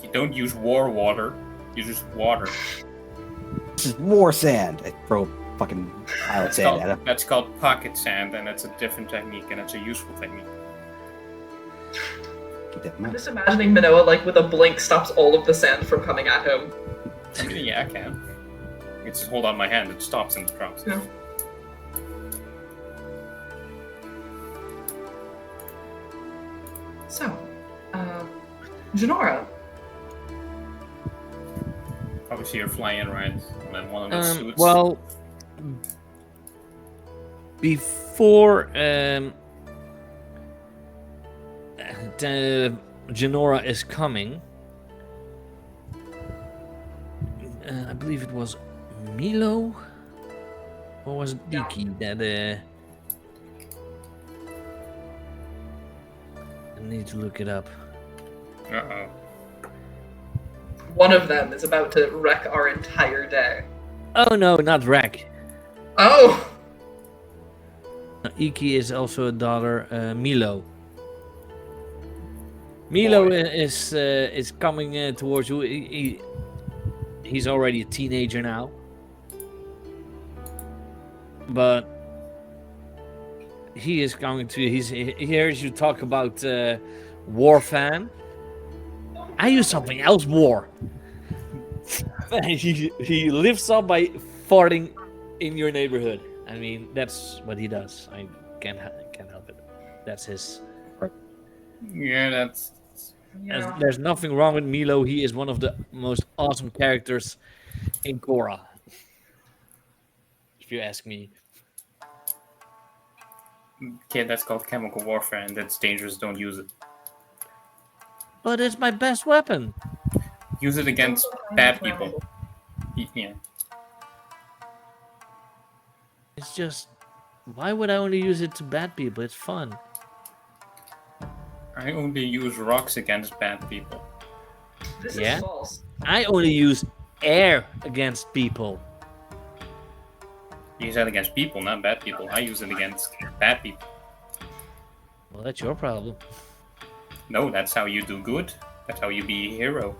You don't use war water, you use water. This is war sand. I throw fucking pilot sand at him. That's called pocket sand, and it's a different technique, and it's a useful technique. Keep that in I'm mind. just imagining Manoa, like, with a blink stops all of the sand from coming at him. Yeah, I can. You just hold out my hand, it stops and it drops. Yeah. Janora. Probably see her fly in, right? And then one of those suits. Well, before the Janora is coming, I believe it was Milo, or was it Iki that? I need to look it up. Uh-oh. One of them is about to wreck our entire day. Oh no, not Rek. Oh! Iki is also a daughter. Milo. Milo Boy. is coming towards you. He's already a teenager now, but he is going to. He hears you talk about war fan. I use something else. War. he lifts up by farting in your neighborhood. I mean, that's what he does. I can't help it. That's his. Yeah, that's... Yeah. There's nothing wrong with Milo. He is one of the most awesome characters in Korra. If you ask me. Okay, that's called chemical warfare, and that's dangerous. Don't use it. But it's my best weapon. Use it against bad people. Yeah. It's just, why would I only use it to bad people? It's fun. I only use rocks against bad people. This Yeah? is false. I only use air against people. Use that against people, not bad people. I use it against bad people. Well, that's your problem. No, that's how you do good. That's how you be a hero.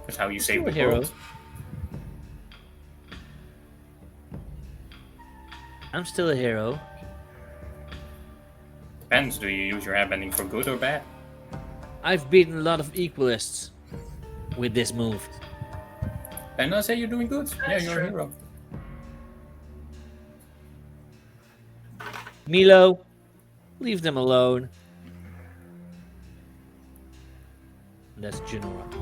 That's how you save You're the a hero. world. I'm still a hero. Depends, do you use your airbending for good or bad? I've beaten a lot of equalists with this move. Then I say you're doing good. Yeah, That's you're true. a hero. Milo, leave them alone. That's Janora.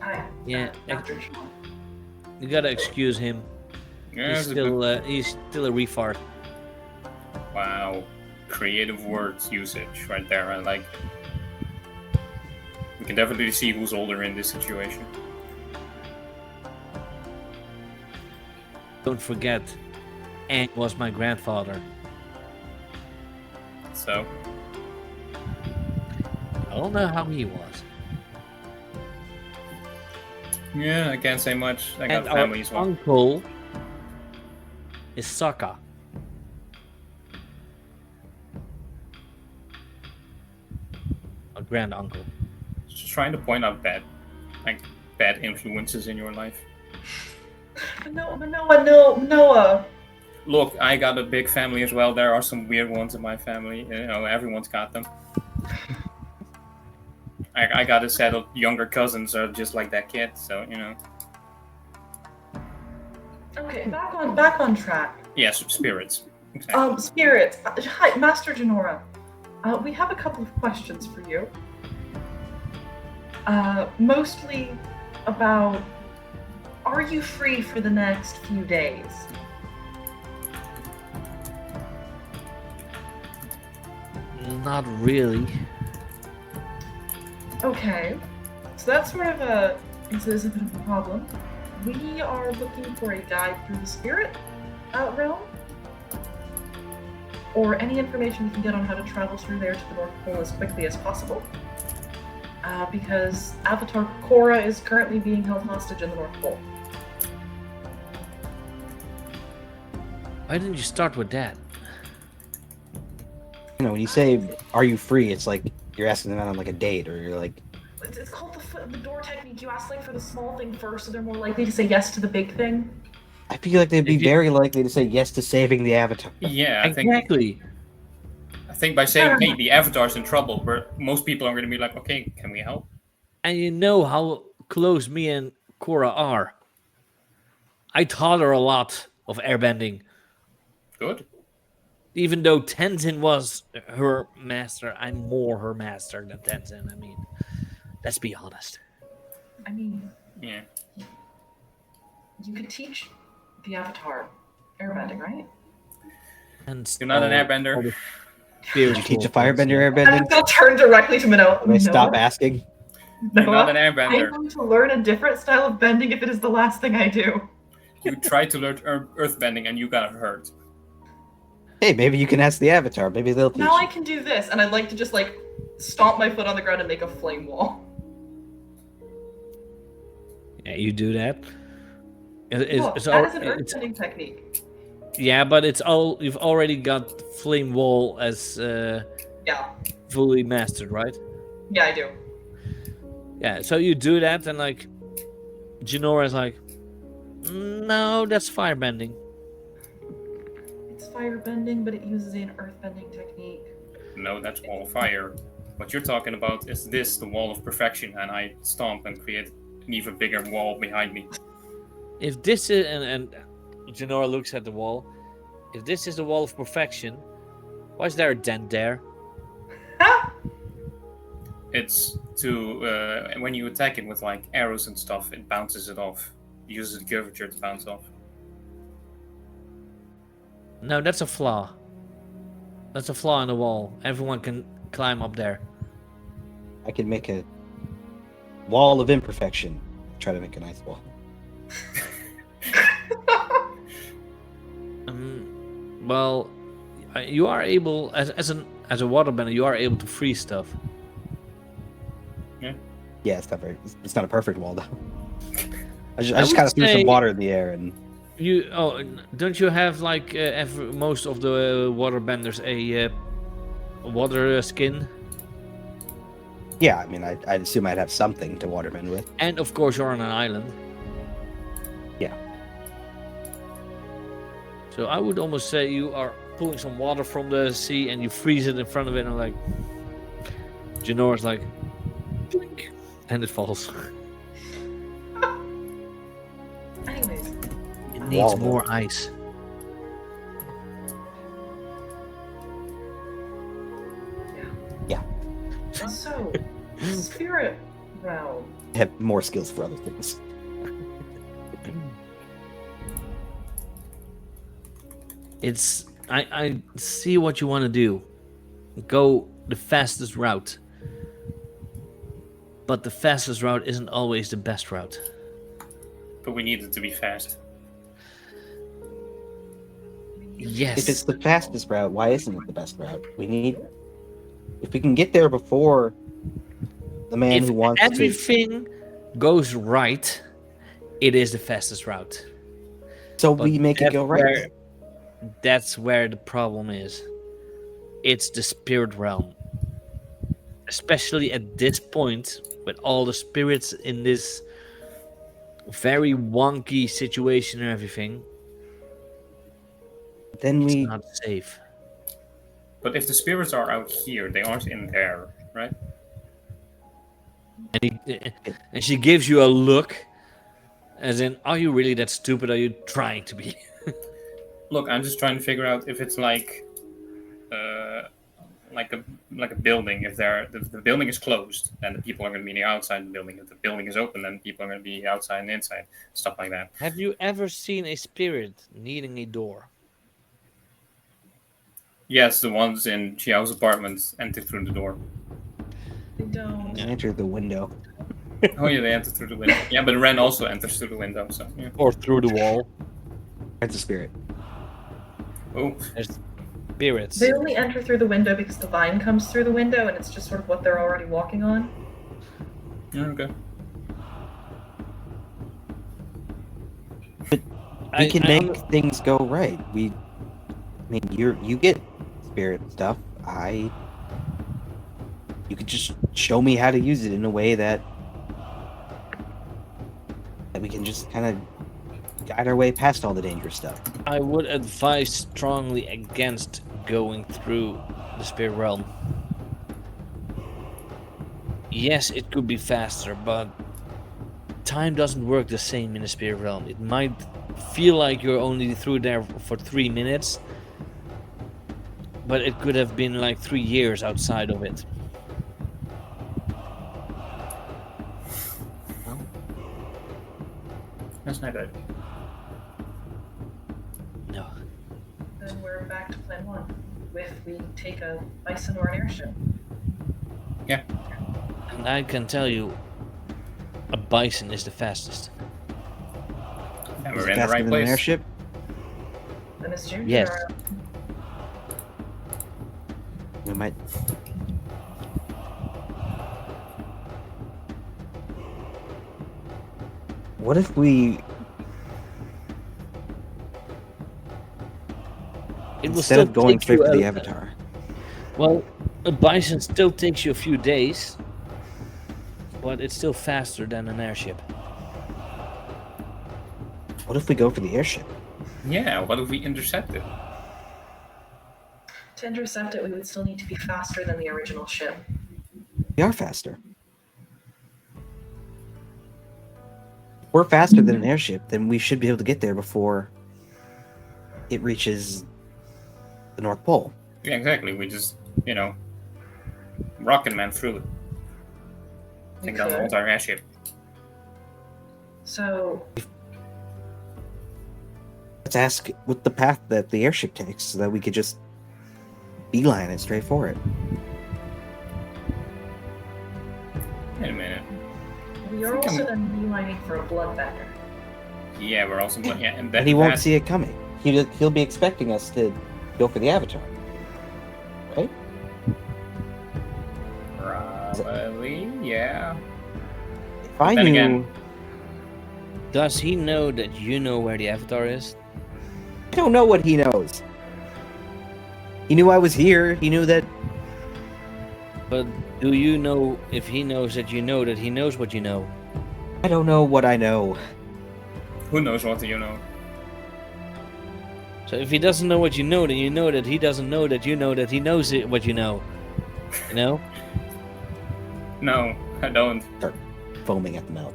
Hi. Yeah, Master Janora. you gotta excuse him. Yeah, He's that's a still, good... he's still a refart. Wow. Creative words usage right there. I like... We can definitely see who's older in this situation. Don't forget, Aang was my grandfather. So, I don't know how he was. yeah, I can't say much. I got And our family as well. uncle is Sokka. A grand uncle. Just trying to point out bad influences in your life. Manoa. Look, I got a big family as well. There are some weird ones in my family. You know, everyone's got them. I got a set of younger cousins that are just like that kid, so, you know. Okay, back on track. Yes, spirits. Exactly. Spirits. Hi, Master Janora. We have a couple of questions for you. Mostly about, are you free for the next few days? Not really. Okay, so that's sort of a bit of a problem. We are looking for a guide through the spirit realm, or any information we can get on how to travel through there to the North Pole as quickly as possible. Because Avatar Korra is currently being held hostage in the North Pole. Why didn't you start with that? You know, when you say, "Are you free?" It's like you're asking them out on like a date, or you're like, It's called the foot in the door technique. You ask like for the small thing first, so they're more likely to say yes to the big thing. I feel like they'd be If you- very likely to say yes to saving the Avatar. Yeah, I Exactly. think by saying, hey, the Avatar's in trouble, most people are going to be like, okay, can we help? And you know how close me and Korra are. I taught her a lot of airbending. Good. Even though Tenzin was her master, I'm more her master than Tenzin. I mean, let's be honest. I mean, Yeah. you could teach the Avatar airbending, right? And You're not an all- airbender. all the Did you teach a spiritual things, firebender yeah. I'm airbending? still turned directly to Manoa. Can I stop asking? You're not an I'm airbender. going to learn a different style of bending if it is the last thing I do. You tried to learn earthbending and you got hurt. Hey, maybe you can ask the Avatar. Maybe they'll teach Now I you. can do this, and I'd like to just like stomp my foot on the ground and make a flame wall. Yeah, you do that. Look, that is an earthbending technique. yeah, but it's all you've already got flame wall as Yeah, fully mastered, right? yeah, I do. Yeah, so you do that, and like Genora's like, no, that's firebending. It's firebending, but it uses an earthbending technique. No, that's wall of fire. What you're talking about is this, the wall of perfection, and I stomp and create an even bigger wall behind me. If this is and Genora looks at the wall, if this is the wall of perfection, why is there a dent there? It's to when you attack it with like arrows and stuff, it bounces it off. It uses the curvature to bounce off. No, that's a flaw. That's a flaw in the wall. Everyone can climb up there. I can make a wall of imperfection. Try to make a nice wall. Well, you are able as a waterbender, you are able to freeze stuff. Yeah, it's not a perfect wall though. I just would kind of threw say- some water in the air and Don't you have like most of the waterbenders a water skin? yeah, I mean, I'd assume I'd have something to waterbend with. And of course, you're on an island. Yeah. So I would almost say you are pulling some water from the sea and you freeze it in front of it, and like Genora's like, blink, and it falls. Anyways, It needs Wall, more ice. so spirit realm. I have more skills for other things. It's I see what you want to do. Go the fastest route. But the fastest route isn't always the best route. But we need it to be fast. Yes. If it's the fastest route, why isn't it the best route? If we can get there before the man If who wants to. everything goes right, it is the fastest route. So But we make it go right. That's where the problem is. It's the spirit realm. Especially at this point, with all the spirits in this very wonky situation and everything, Then it's we not safe. But if the spirits are out here, they aren't in there, right? And she gives you a look, as in, are you really that stupid? Are you trying to be? Look, I'm just trying to figure out if it's like a building. If the building is closed, then the people are going to be outside the building. If the building is open, then people are going to be outside and inside. Stuff like that. Have you ever seen a spirit needing a door? Yes, the ones in Jiao's apartment enter through the door. I don't. enter the window. Oh yeah, they enter through the window. Yeah, but Ren also enters through the window. So yeah. Or through the wall? That's a spirit. Oh, There's spirits. They only enter through the window because the vine comes through the window, and it's just sort of what they're already walking on. okay. We can make things go right. I mean, you get spirit stuff. You could just show me how to use it in a way that we can just kind of guide our way past all the dangerous stuff. I would advise strongly against going through the spirit realm. Yes, it could be faster, but time doesn't work the same in the spirit realm. It might feel like you're only through there for 3 minutes, But it could have been like 3 years outside of it. That's not good. No. Then we're back to plan one. We take a bison or an airship. Yeah. And I can tell you, a bison is the fastest. And Is we're it in the faster right than place. an airship? Then it's June. Yes. We might. What if we It will instead still of going take straight you for the a- Avatar? Well, a bison still takes you a few days, but it's still faster than an airship. What if we go for the airship? Yeah, what if we intercept it? To intercept it, we would still need to be faster than the original ship. We are faster. If we're faster than an airship, then we should be able to get there before it reaches the North Pole. Yeah, exactly. We just, rocket man through it. We Take down the could. entire airship. So Let's ask what the path that the airship takes so that we could just beeline it straight for it. Wait a minute. we are also then beelining for a bloodbender. Yeah, we're also, yeah, and that, And he won't that- see it coming. He'll be expecting us to go for the Avatar. Right? Probably, yeah. If I Then knew... again- Does he know that you know where the Avatar is? I don't know what he knows. He knew I was here. He knew that... But do you know if he knows that you know that he knows what you know? I don't know what I know. Who knows what you know? So if he doesn't know what you know, then you know that he doesn't know that you know that he knows it, what you know. You know? No, I don't. Start foaming at the mouth.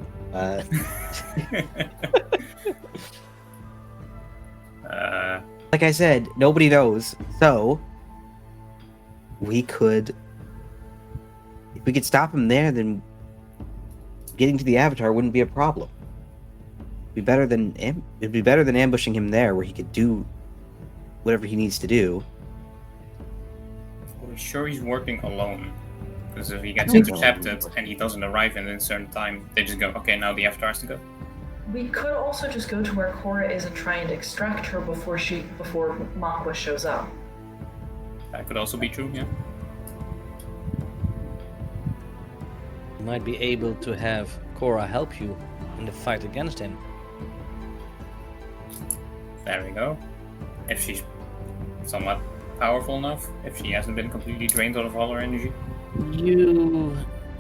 Like I said, nobody knows. So we could, if we could stop him there, then getting to the Avatar wouldn't be a problem. It'd be better than ambushing him there, where he could do whatever he needs to do. We're sure he's working alone. Because if he gets I don't know. intercepted and he doesn't arrive in a certain time, they just go, okay, now the Avatar has to go. We could also just go to where Cora is and try and extract her before Manoa shows up. That could also be true, yeah. You might be able to have Korra help you in the fight against him. There we go. If she's somewhat powerful enough, if she hasn't been completely drained of all her energy.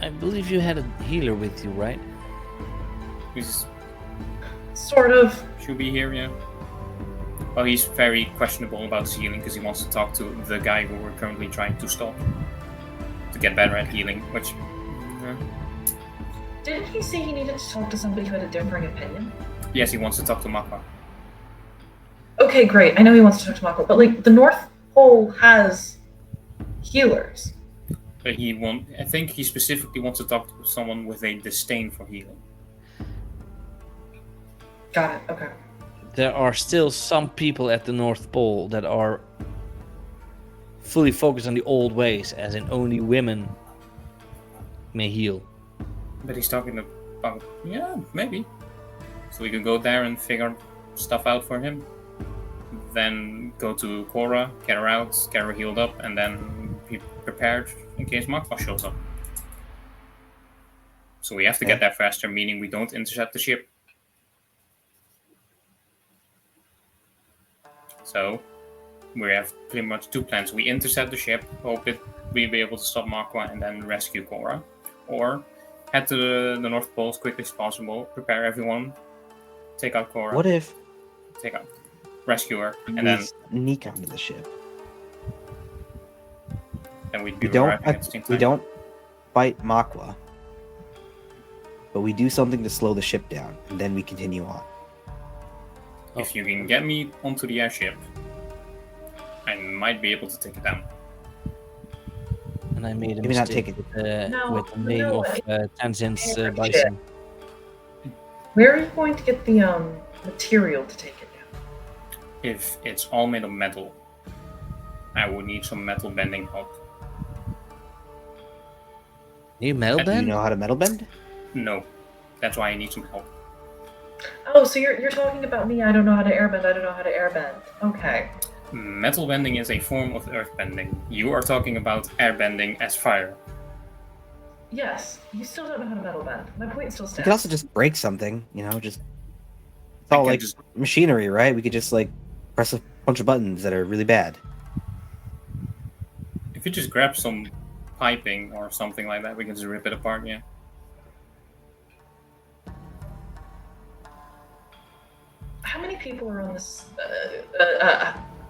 I believe you had a healer with you, right? He's Sort of. should be here, yeah. Well, he's very questionable about his healing because he wants to talk to the guy who we're currently trying to stop to get better at healing, which Didn't he say he needed to talk to somebody who had a differing opinion? yes, he wants to talk to Manoa. Okay, great. I know he wants to talk to Manoa, but like the North Pole has healers. But I think he specifically wants to talk to someone with a disdain for healing. Got it. Okay. There are still some people at the North Pole that are fully focused on the old ways, as in only women may heal. But he's talking about, yeah, maybe. So we could go there and figure stuff out for him. Then go to Korra, get her out, get her healed up, and then be prepared in case Manoa shows up. So we have to get there faster, meaning we don't intercept the ship. So we have pretty much two plans. We intercept the ship, hope we'll be able to stop Manoa and then rescue Korra. Or head to the North Pole as quickly as possible, prepare everyone, take out Korra, What if rescue her, and we then sneak onto the ship? we'd be We don't. arriving at the same time. We don't fight Manoa, but we do something to slow the ship down, and then we continue on. If you can get me onto the airship, I might be able to take it down. And I made a Maybe not mistake take with the name no, of Tanzin's Airship. bison. Where are you going to get the material to take it down? If it's all made of metal, I would need some metal bending help. You metal Do you bend? know how to metal bend? No, that's why I need some help. Oh, so you're talking about me. I don't know how to airbend. I don't know how to airbend. Okay. Metal bending is a form of earth bending. You are talking about air bending as fire. Yes, you still don't know how to metal bend. My point still We stands. could also just break something, you know, just it's I all can like just- machinery, right? We could just like press a bunch of buttons that are really bad. If you just grab some piping or something like that, we can just rip it apart, yeah. How many people are on this?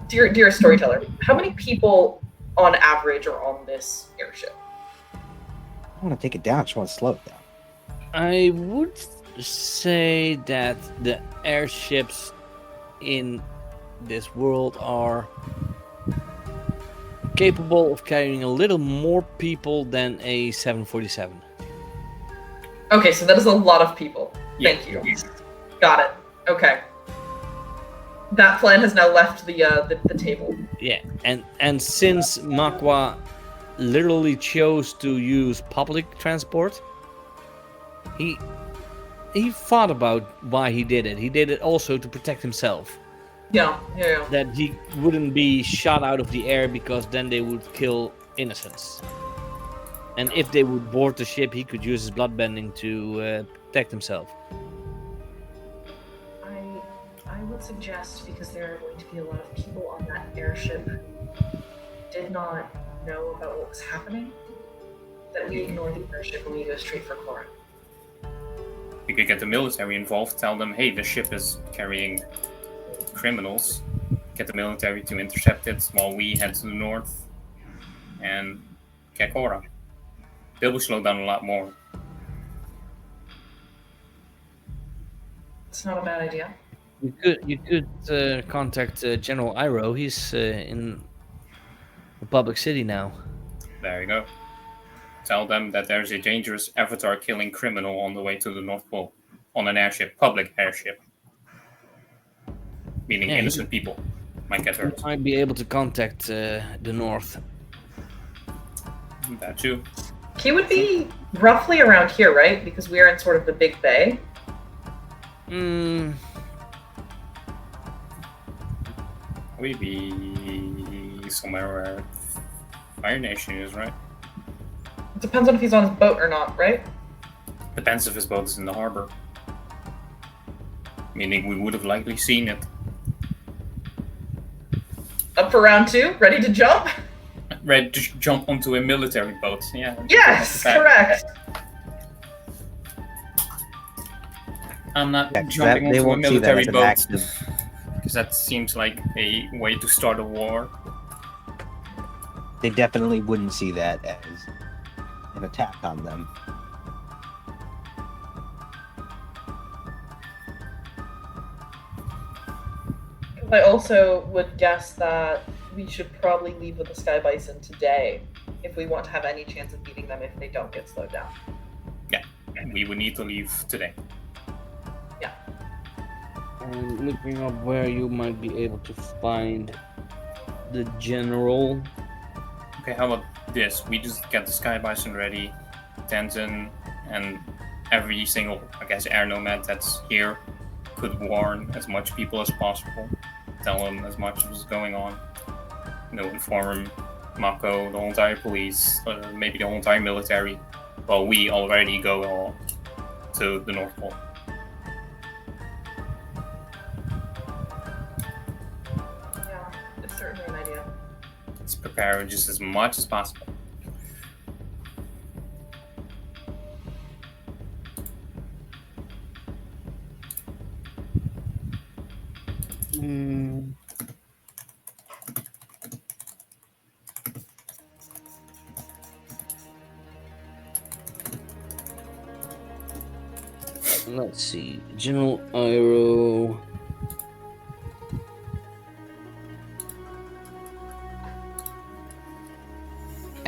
Dear storyteller, how many people on average are on this airship? I want to take it down. I just want to slow it down. I would say that the airships in this world are capable of carrying a little more people than a 747. Okay, so that is a lot of people. Yeah. Thank you. Got it. Okay. That plan has now left the table. Yeah, and since Makwa literally chose to use public transport, he thought about why he did it. He did it also to protect himself. Yeah. That he wouldn't be shot out of the air because then they would kill innocents. And if they would board the ship, he could use his bloodbending to protect himself. I would suggest, because there are going to be a lot of people on that airship who did not know about what was happening, that we ignore the airship and we go straight for Cora. We could get the military involved, tell them, hey, the ship is carrying criminals. Get the military to intercept it while we head to the north and get Cora. They'll slow down a lot more. It's not a bad idea. You could contact General Iroh. He's in the public city now. There you go. Tell them that there's a dangerous avatar killing criminal on the way to the North Pole. On an airship, public airship. Meaning Yeah, innocent people might get You hurt. might be able to contact the north. That too. He would be roughly around here, right? Because we are in sort of the big bay. We'd be somewhere where Fire Nation is, right? It depends on if he's on his boat or not, right? Depends if his boat is in the harbor. Meaning we would have likely seen it. Up for round 2, ready to jump? Ready to jump onto a military boat. Yeah. Yes, that's correct. I'm not Yeah, jumping they onto a won't see that military as an boat. active. Because that seems like a way to start a war. They definitely wouldn't see that as an attack on them. I also would guess that we should probably leave with the Sky Bison today if we want to have any chance of beating them if they don't get slowed down. We would need to leave today. I'm looking up where you might be able to find the general. Okay, how about this? We just get the Sky Bison ready, Tenzin, and every single, I guess, air nomad that's here could warn as much people as possible. Tell them as much as is going on. Inform Mako, the whole entire police, maybe the whole entire military. Well, we already go to the North Pole. Yeah, it's certainly an idea. Let's prepare just as much as possible. Let's see. General Iroh.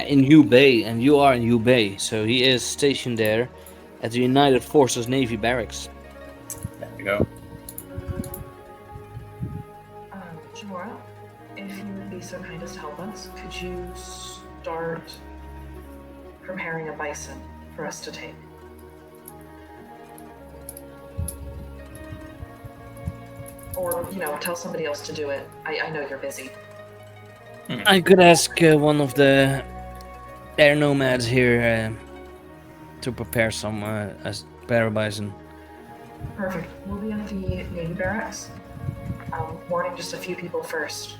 in U Bay, and you are in U Bay, so he is stationed there at the United Forces Navy Barracks. There we go. Jamora, if you would be so kind as to help us, could you start preparing a bison for us to take? Or, tell somebody else to do it. I know you're busy. I could ask one of the air nomads here to prepare some bear bison. Perfect. We'll be in the Navy barracks. Warning just a few people first.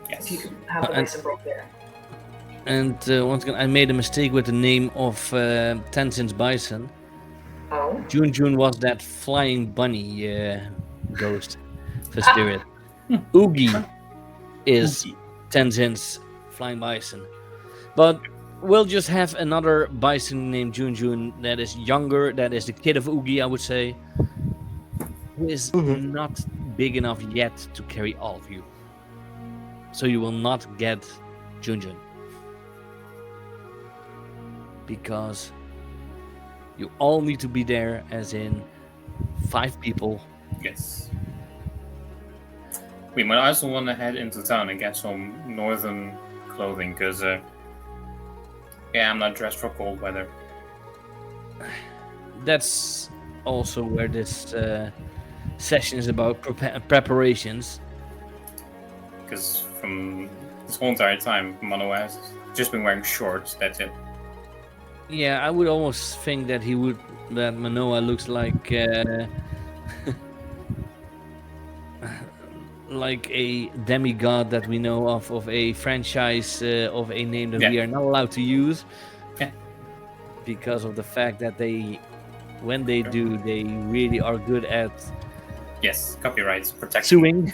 Yes. If you could have the bison brought there. And once again, I made a mistake with the name of Tenzin's bison. Oh? Jun was that flying bunny ghost, the spirit. Oogie is Tenzin's flying bison. But we'll just have another bison named Jun that is younger, that is the kid of Oogie, I would say. Who is not big enough yet to carry all of you. So you will not get Jun. Because you all need to be there, as in 5 people. Yes. We might also want to head into town and get some northern clothing, because, I'm not dressed for cold weather. That's also where this session is about preparations. Because from this whole entire time, Manoa has just been wearing shorts, that's it. Yeah, I would almost think that that Manoa looks like like a demigod that we know of a franchise of a name that we are not allowed to use. Yeah. Because of the fact that when they do, they really are good at Yes, copyright protection. suing.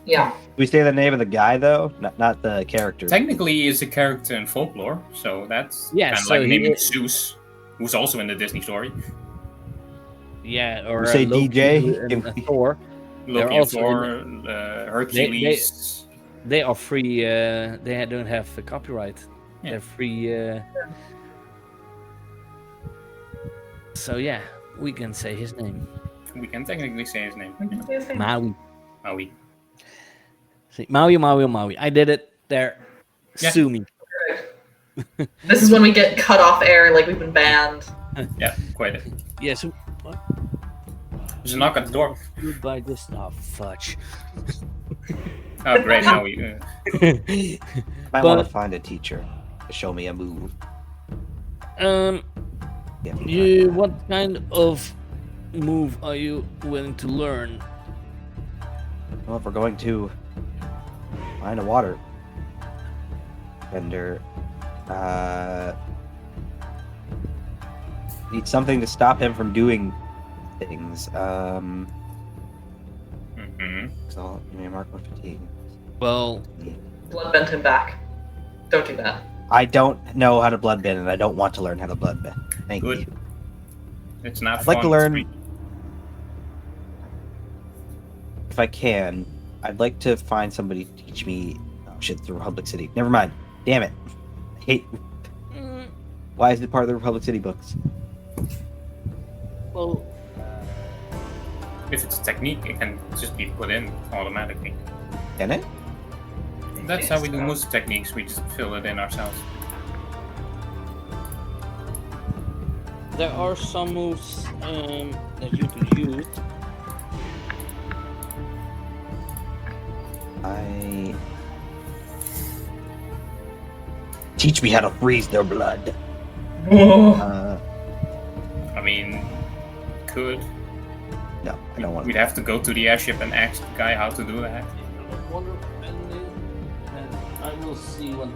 Yeah. We say the name of the guy though, not the character. Technically, he is a character in folklore, so that's Yeah, kind of so like he naming is- Zeus, who's also in the Disney story. Yeah, or You say Loki DJ? and Thor. Loki and also Thor, Hercules. They are free. They don't have copyright. Yeah. They're free. So yeah, we can say his name. We can technically say his name. Maui. Maui. See, Maui. I did it. There. Yeah. Sue me. This is when we get cut off air, like we've been banned. Yeah, quite it. Yeah. So There's a knock at the door. goodbye. This. Oh fudge. Oh, great. Now we. Might want But- to find a teacher to show me a move. You. What kind of move are you willing to learn? Well, if we're going to find a water vendor, need something to stop him from doing things. Mhm. So give me a mark 1 fatigue. Well, Blood bent him back. Don't do that. I don't know how to bloodbend, and I don't want to learn how to bloodbend. Thank Good. you. It's not I'd like to fun, learn- it's If I can, I'd like to find somebody to teach me. Oh shit, the Republic City. Never mind. Damn it. I hate. Why is it part of the Republic City books? well, If it's a technique, it can just be put in automatically. Can it? That's how we do most techniques. We just fill it in ourselves. there are some moves that you could use. Teach me how to freeze their blood. I mean, could. No, I don't want We'd to. have to go to the airship and ask the guy how to do that. And I will see what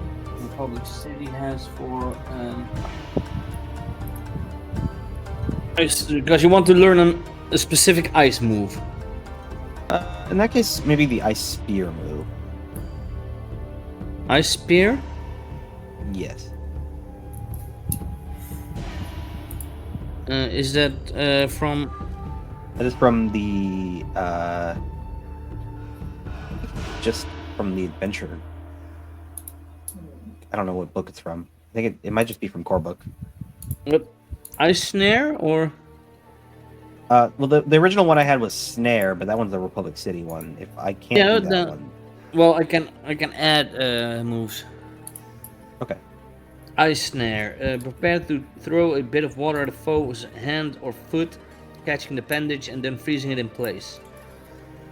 Republic City has for. Because you want to learn a specific ice move. In that case, maybe the ice spear move. Ice spear? Yes. Is that from? That is from the just from the adventure. I don't know what book it's from. I think it might just be from Core Book. What? Ice Snare or? Well, the original one I had was Snare, but that one's the Republic City one. If I can't Yeah, do that one, Well, I can add moves. okay. Ice Snare. Prepare to throw a bit of water at a foe's hand or foot, catching the appendage and then freezing it in place.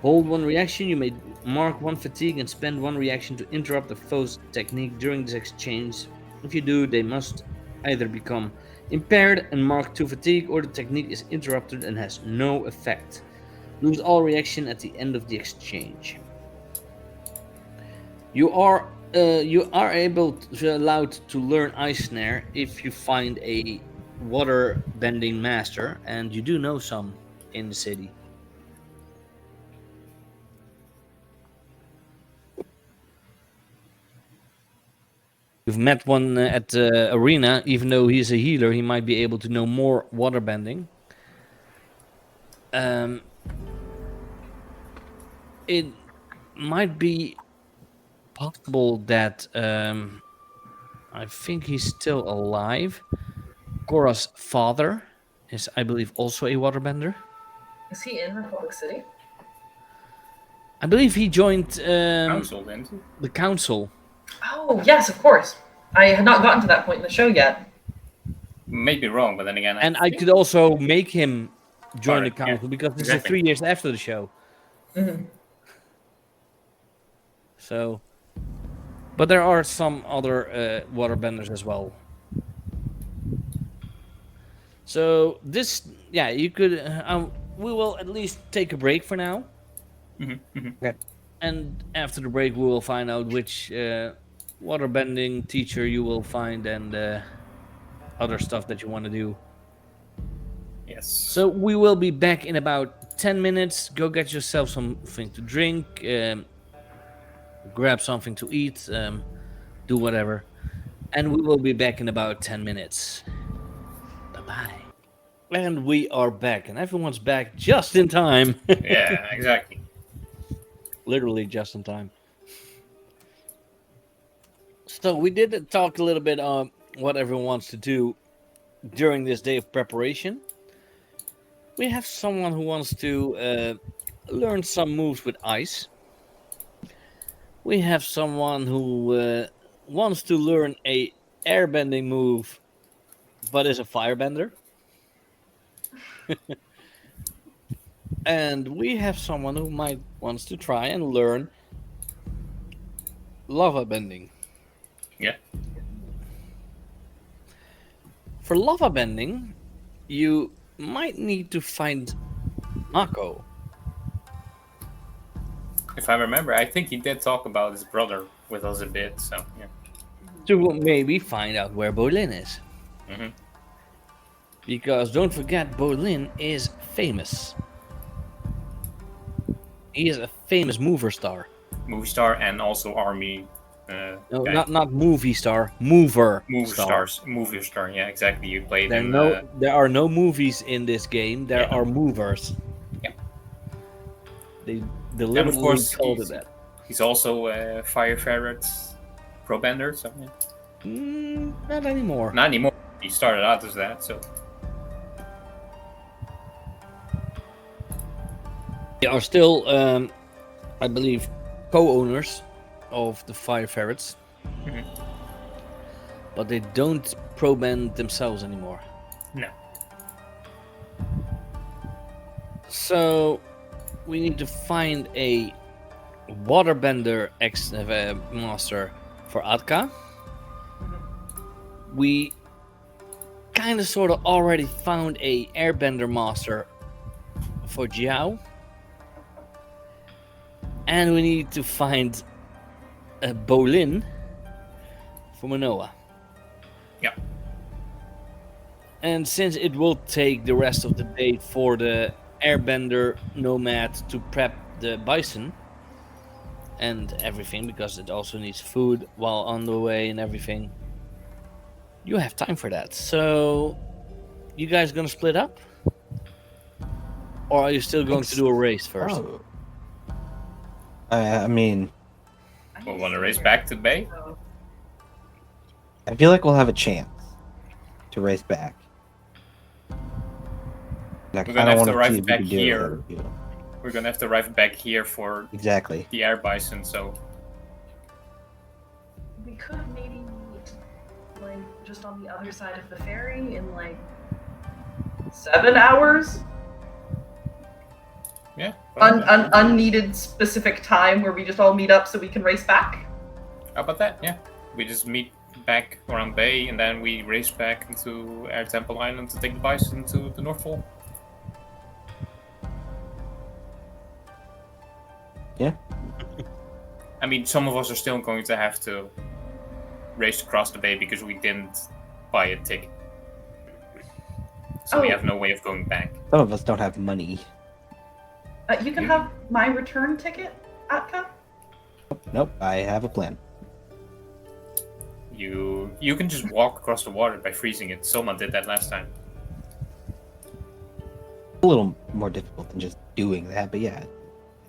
Hold one reaction, you may mark one fatigue and spend one reaction to interrupt the foe's technique during this exchange. If you do, they must either become impaired and mark 2 fatigue, or the technique is interrupted and has no effect. Lose all reaction at the end of the exchange. You are allowed to learn Ice Snare if you find a water bending master, and you do know some in the city. You've met one at the arena. Even though he's a healer, he might be able to know more water bending. It might be possible that I think he's still alive. Korra's father is, I believe, also a waterbender. Is he in Republic City? I believe he joined Council, didn't he? the council. Oh, yes, of course. I had not gotten to that point in the show yet. May be wrong, but then again, And I could also make him join the Alright, yeah, council because this exactly. is 3 years after the show. Mm-hmm. So, but there are some other waterbenders as well. So this, yeah, you could. We will at least take a break for now, Okay. and after the break, we will find out which waterbending teacher you will find and other stuff that you want to do. Yes. So we will be back in about 10 minutes. Go get yourself something to drink, grab something to eat, do whatever. And we will be back in about 10 minutes. Bye-bye. And we are back, and everyone's back just in time. Yeah, exactly. Literally just in time. So we did talk a little bit on what everyone wants to do during this day of preparation. We have someone who wants to learn some moves with ice. We have someone who wants to learn a airbending move, but is a firebender. And we have someone who might wants to try and learn lava bending. Yeah. For lava bending, you might need to find Mako. If I remember, I think he did talk about his brother with us a bit, so yeah. To maybe find out where Bolin is. Mhm. Because don't forget, Bolin is famous. He is a famous mover star. Movie star and also army. No, guy. not movie star, mover Movie star. stars. Movie star, yeah, exactly. You played There, in. there are no movies in this game. There Yeah. are movers. Yeah. They deliberately course, called it he's- that. He's also a Fire Ferret pro bender, so yeah. Not anymore. Not anymore. He started out as that, so. They are still, I believe, co-owners of the Fire Ferrets. Mhm. But they don't pro-band themselves anymore. No. So we need to find a waterbender master for Atka. We kind of sort of already found a airbender master for Jiahao. And we need to find a Bolin for Manoa. Yeah. And since it will take the rest of the day for the airbender nomad to prep the bison and everything, because it also needs food while on the way and everything, you have time for that. So you guys gonna split up, or are you still going to do a race first? Oh. I mean, We'll want to race back to the bay. So, I feel like we'll have a chance to race back. And I We're gonna kind of have want to to arrive see if we back can do it with here. other people. We're gonna have to arrive back here for Exactly. the air bison, so We could maybe meet, like, just on the other side of the ferry in, like, 7 hours? yeah. Unneeded specific time where we just all meet up so we can race back? How about that? Yeah. We just meet back around Bay, and then we race back into Air Temple Island to take the bison to the North Pole. Yeah. I mean, some of us are still going to have to race across the bay because we didn't buy a ticket. So we Oh. have no way of going back. Some of us don't have money. You can have my return ticket, Atka? Nope, I have a plan. You can just walk across the water by freezing it. Soma did that last time. A little more difficult than just doing that, but yeah.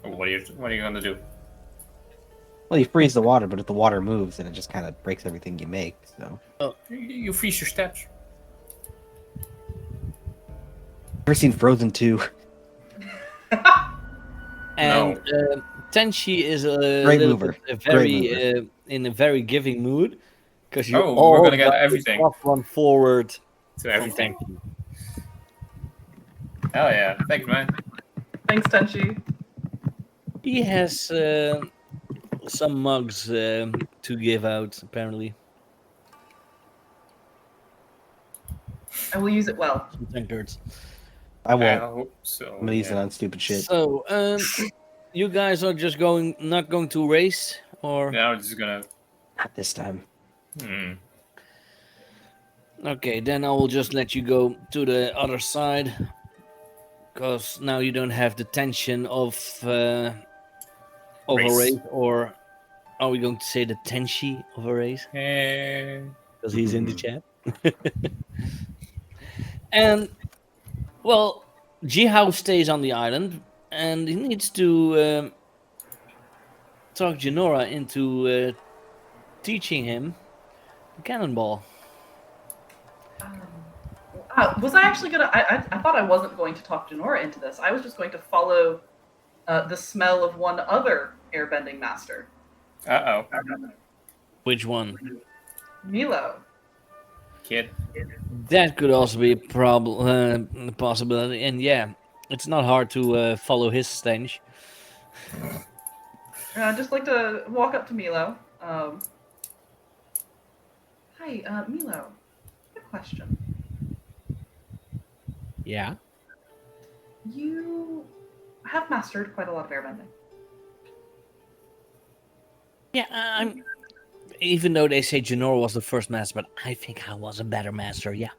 What are you gonna do? Well, you freeze the water, but if the water moves, then it just kind of breaks everything you make. So, You freeze your steps. ever seen Frozen 2? And Tenchi is a Great little mover. bit, Great in a very giving mood because you Oh, all we're gonna get got to everything. walk one forward To from everything. Tenchi. Hell yeah! Thanks, man. Thanks, Tenchi. He has some mugs to give out apparently. I will use it well. Some tankards. I I won't. hope so. I'm gonna use it yeah. on stupid shit. So, you guys are just not going to race, or Now it's just gonna. Not this time. okay? Then I will just let you go to the other side, because now you don't have the tension of a Race. race, or are we going to say the tenshi of a race? Because he's in the chat. And well, Jiahao stays on the island, and he needs to talk Janora into teaching him the cannonball. Was I actually gonna? I thought I wasn't going to talk Janora into this. I was just going to follow the smell of one other airbending master, Uh oh. Which one? Milo. Kid. That could also be a possibility. And yeah, it's not hard to follow his stench. I'd just like to walk up to Milo. Hi, Milo. Good question. Yeah. You have mastered quite a lot of airbending. Yeah, I'm. Even though they say Janora was the first master, but I think I was a better master. Yeah.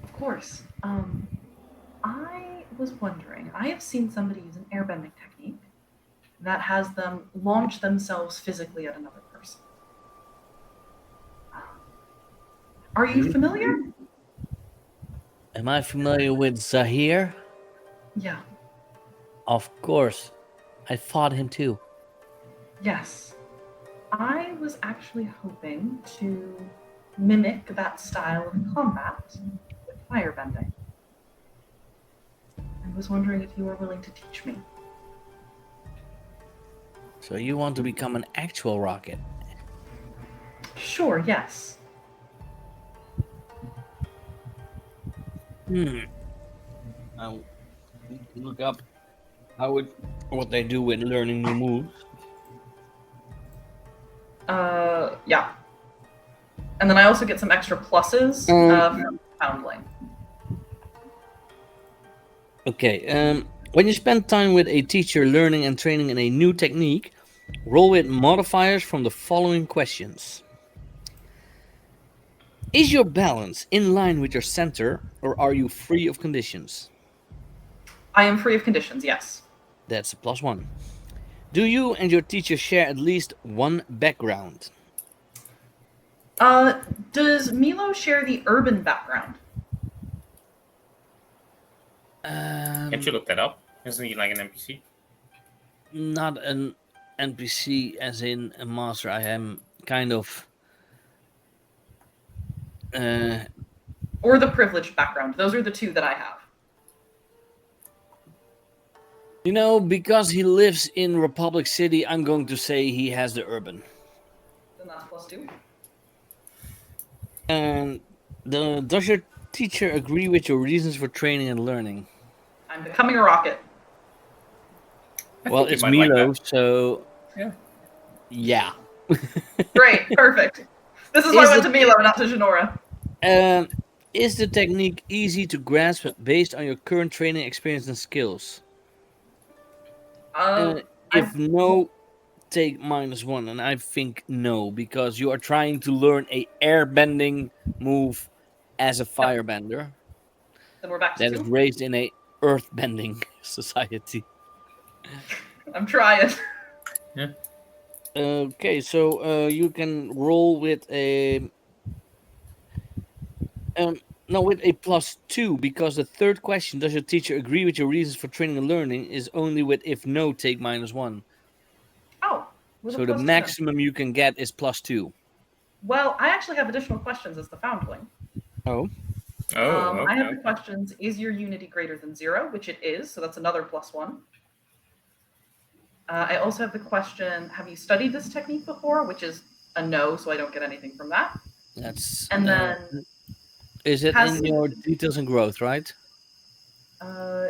Of course. I was wondering. I have seen somebody use an airbending technique that has them launch themselves physically at another person. Are you familiar? Am I familiar with Zahir? Yeah. Of course. I fought him too. Yes. I was actually hoping to mimic that style of combat with firebending. I was wondering if you were willing to teach me. So you want to become an actual rocket? Sure, yes. I'll look up what they do with learning new moves. Yeah. And then I also get some extra pluses from Foundling. Okay, when you spend time with a teacher learning and training in a new technique, roll with modifiers from the following questions. Is your balance in line with your center, or are you free of conditions? I am free of conditions, yes. That's a +1. Do you and your teacher share at least one background? Does Milo share the urban background? Can't you look that up? Isn't he like an NPC? Not an NPC as in a master. I am kind of Or the privileged background. Those are the two that I have. You know, because he lives in Republic City, I'm going to say he has the urban. Then that's +2. And does your teacher agree with your reasons for training and learning? I'm becoming a rocket. Well, think he it's might like Milo, that. so Yeah. yeah. Great, perfect. This is why I went to Milo, not to Genora. Is the technique easy to grasp based on your current training experience and skills? If no, take -1, and I think no, because you are trying to learn a airbending move as a firebender Then we're back to that is 2. raised in a earthbending society. I'm trying. Okay, so you can roll with a no, with a +2, because the third question, does your teacher agree with your reasons for training and learning, is only with if no, take -1. Oh, with a So the +2 then. maximum you can get is +2. Well, I actually have additional questions as the foundling. Oh, Oh, I have okay. the questions: is your unity greater than 0? Which it is, so that's another +1. I also have the question: have you studied this technique before? Which is a no, so I don't get anything from that. that's. And then Is it has in your details and growth, right?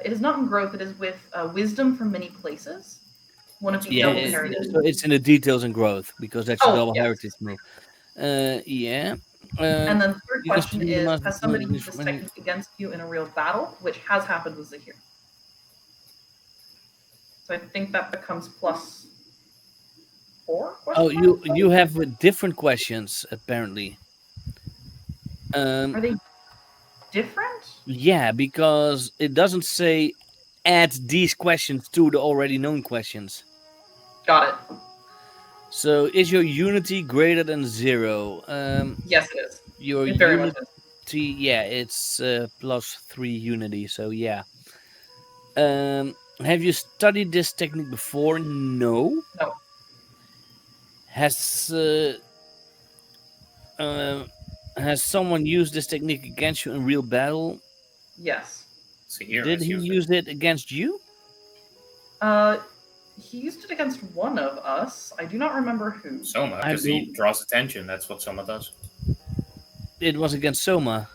it is not in growth. It is with wisdom from many places. One of the Yeah, double heritage. so it's in the details and growth, because that's a Oh, double yes. heritage move. Yeah. And then the third you can question study the is: master has somebody finish used this when you- technique against you in a real battle? Which has happened with Zahir. So I think that becomes +4. Oh, you have different questions apparently. Are they different? Yeah, because it doesn't say add these questions to the already known questions. Got it. So is your unity greater than 0? Yes, it is. Your It very much unity, is. yeah, it's +3 unity. So yeah. Have you studied this technique before? No. No. Has someone used this technique against you in real battle? Yes. Zahir Did has he used it. use it against you? He used it against one of us. I do not remember who. Soma, because he draws attention. That's what Soma does. It was against Soma.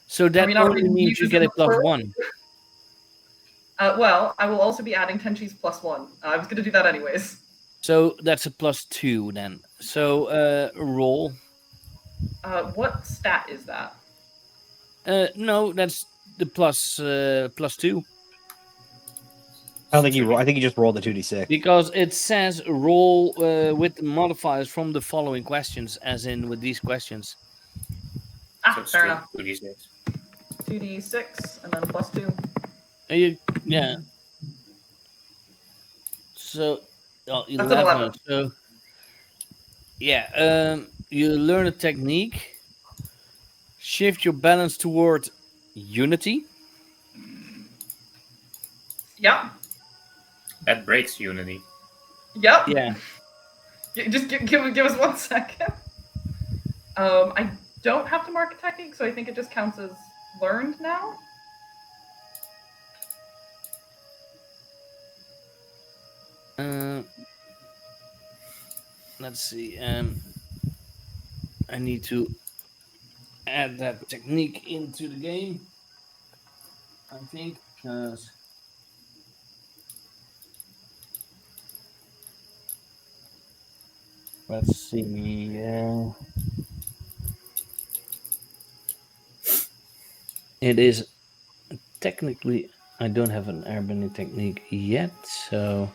So that Are we not only reading means you views get in a the plural? +1. Well, I will also be adding Tenchi's +1. I was going to do that anyways. So that's a +2 then. So roll. What stat is that? No, that's the +2. I don't think you. I think you just rolled the 2d6. Because it says roll with modifiers from the following questions, as in with these questions. So it's Fair two, enough. 2d6. 2d6 and then +2. Yeah. So That's an 11. 11. So yeah, you learn a technique. Shift your balance toward unity. Yep. That breaks unity. Yep. Yeah. Just give us 1 second. I don't have to mark a technique, so I think it just counts as learned now. Let's see. I need to add that technique into the game. I think because let's see. It is technically I don't have an airbending technique yet, so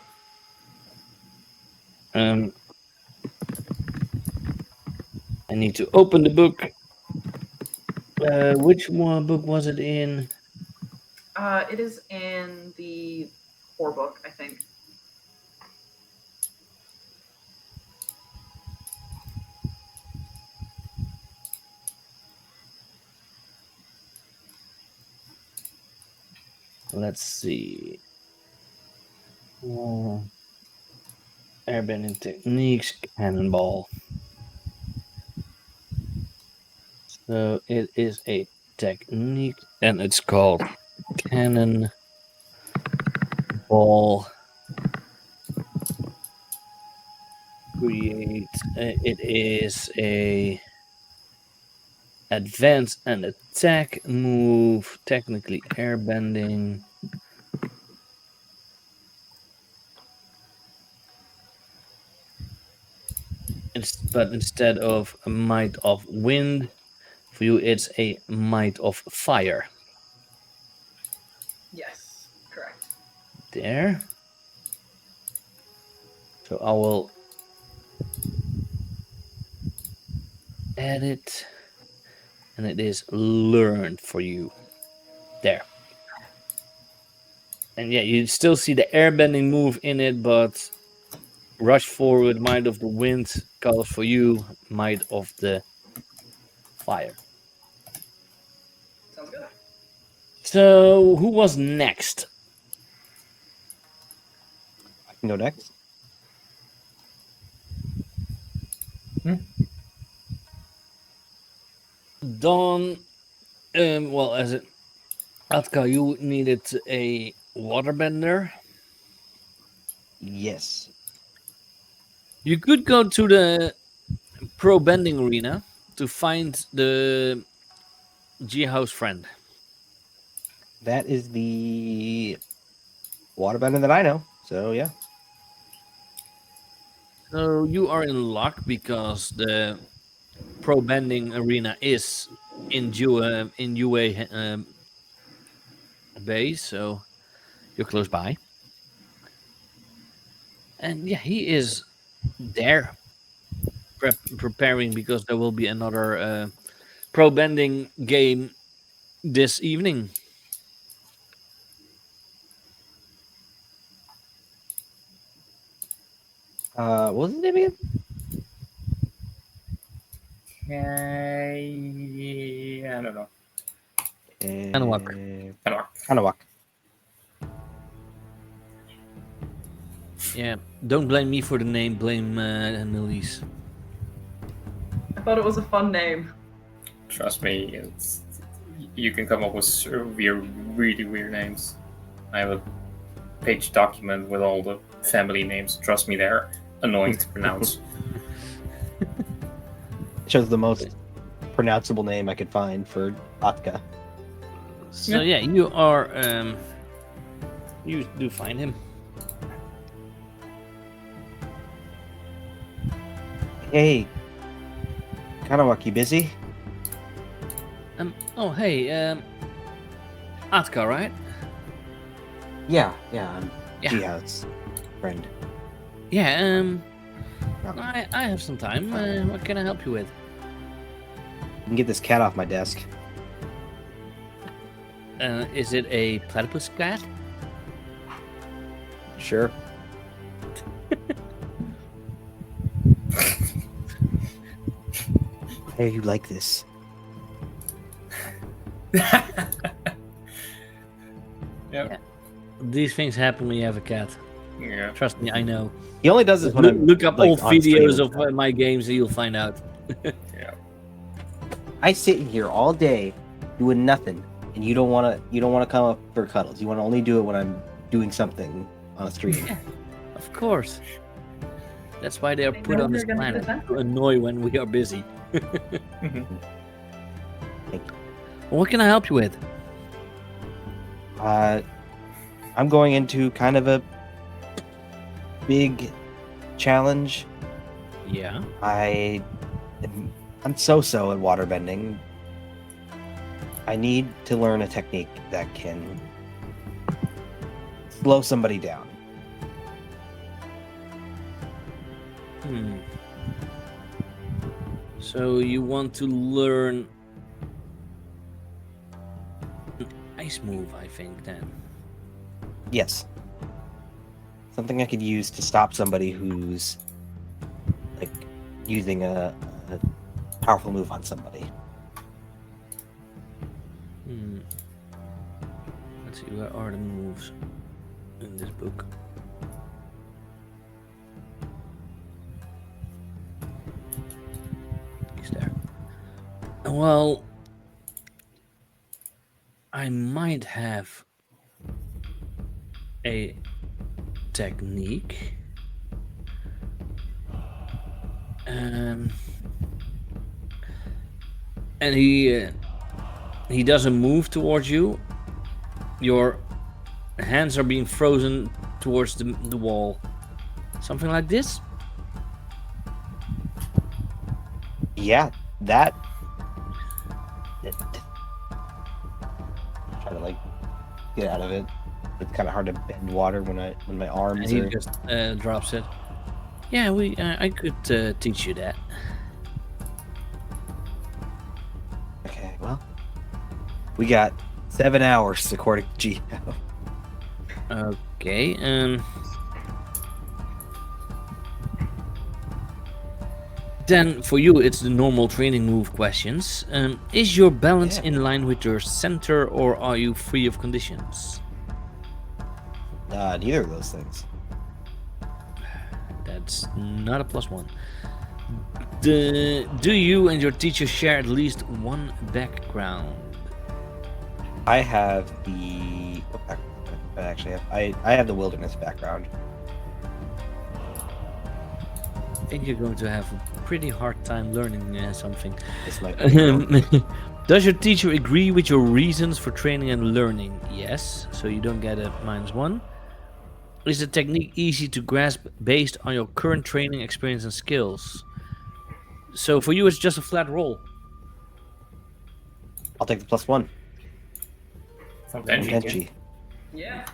I need to open the book. Which one book was it in? It is in the core book, I think. Let's see. Airbending techniques, cannonball. So it is a technique, and it's called Cannon Ball. Create. It is a advance and attack move, technically airbending. But instead of a might of wind, for you it's a might of fire. Yes, correct. There. So I will add it, and it is learned for you. There. And yeah, you still see the airbending move in it, but rush forward, might of the wind calls for you, might of the fire. Sounds good. So who was next? I can go next. Dawn. Well, as it Atka, you needed a waterbender. Yes. You could go to the pro bending arena to find the Jiahao's friend. That is the waterbender that I know. So yeah. So you are in luck because the pro bending arena is in UA base, so you're close by. And yeah, he is there preparing because there will be another pro bending game this evening. What was his name again? I don't know. Anuai. Anuai. Anuai. Yeah, don't blame me for the name. Blame Annalise. I thought it was a fun name. Trust me, you can come up with really weird names. I have a page document with all the family names. Trust me, they're annoying to pronounce. Chose the most pronounceable name I could find for Atka. So yeah, you are. You do find him. Hey, Kanawaki, busy? Oh hey, Atka, right? Yeah, I'm Yeah. Jiahao's friend. Yeah. Oh. I have some time. What can I help you with? You can get this cat off my desk. Is it a platypus cat? Sure. Hey, you like this? Yep. These things happen when you have a cat. Yeah. Trust me, I know. He only does this when I'm Look up like, old on stream videos and of stuff. my games and you'll find out. I sit here all day doing nothing, and you don't wanna come up for cuddles. You wanna only do it when I'm doing something on a stream. Yeah, of course. That's why they are I put know on this you're gonna get planet attention. to annoy when we are busy. Mhm. What can I help you with? I'm going into kind of a big challenge. Yeah. I'm so-so at waterbending. I need to learn a technique that can slow somebody down. So you want to learn an ice move, I think, then. Yes. Something I could use to stop somebody who's like using a powerful move on somebody. Let's see, where are the moves in this book? He's there. Well, I might have a technique. And he doesn't move towards you. Your hands are being frozen towards the wall. Something like this? Yeah, that. Try to like get out of it. It's kind of hard to bend water when my And arms he are. just drops it. Yeah, I could teach you that. Okay, well, we got 7 hours according to Jiahao. Okay, then for you it's the normal training move questions. Is your balance Yeah. in line with your center, or are you free of conditions? Neither of those things. That's not a +1. Do you and your teacher share at least one background? I have the. I actually have. I have the wilderness background. I think you're going to have a pretty hard time learning something. This might be. Does your teacher agree with your reasons for training and learning? Yes, so you don't get a -1. Is the technique easy to grasp based on your current training, experience, and skills? So for you, it's just a flat roll. I'll take the +1. From From Benji. Benji. Yeah.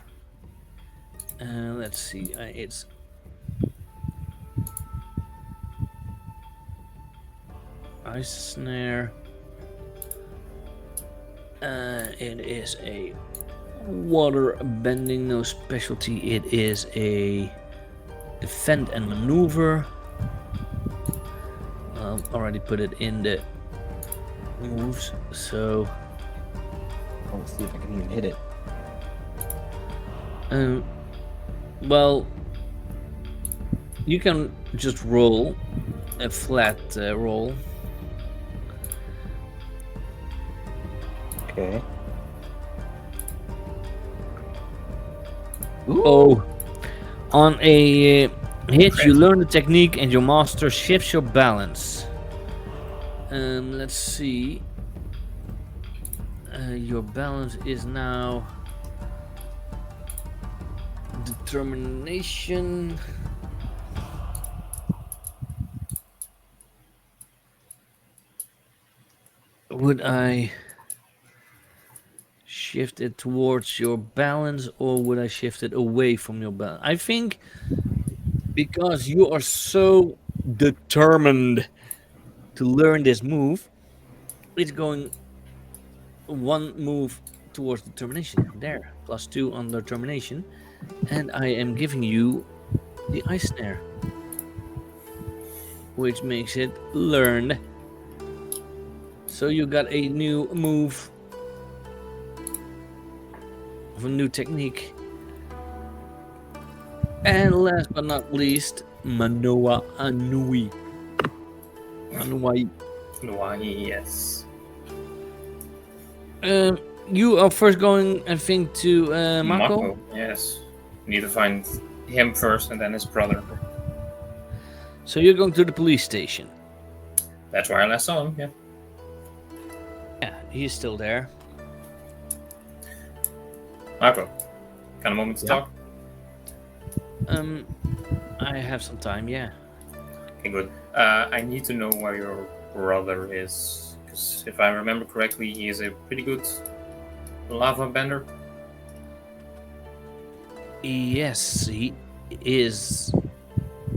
Let's see. It's ice snare. It is a water bending, no specialty. It is a defend and maneuver. Already put it in the moves, so I'll see if I can even hit it. well, you can just roll a flat roll. Okay. Oh, on a hit, you learn the technique and your master shifts your balance. Let's see. Your balance is now determination. Would I shift it towards your balance, or would I shift it away from your balance? I think because you are so determined to learn this move, it's going one move towards determination. There, +2 on determination. And I am giving you the ice snare, which makes it learned. So you got a new move of a new technique. And last but not least, Manoa Anuai. Anuai. Anuai, yes. You are first going, I think, to Mako. Mako, yes. We need to find him first and then his brother. So you're going to the police station. That's where I last saw him, yeah. Yeah, he's still there. Mako, got a moment to talk? I have some time, yeah. Okay, good. I need to know where your brother is. Because if I remember correctly, he is a pretty good lava bender. Yes, he is.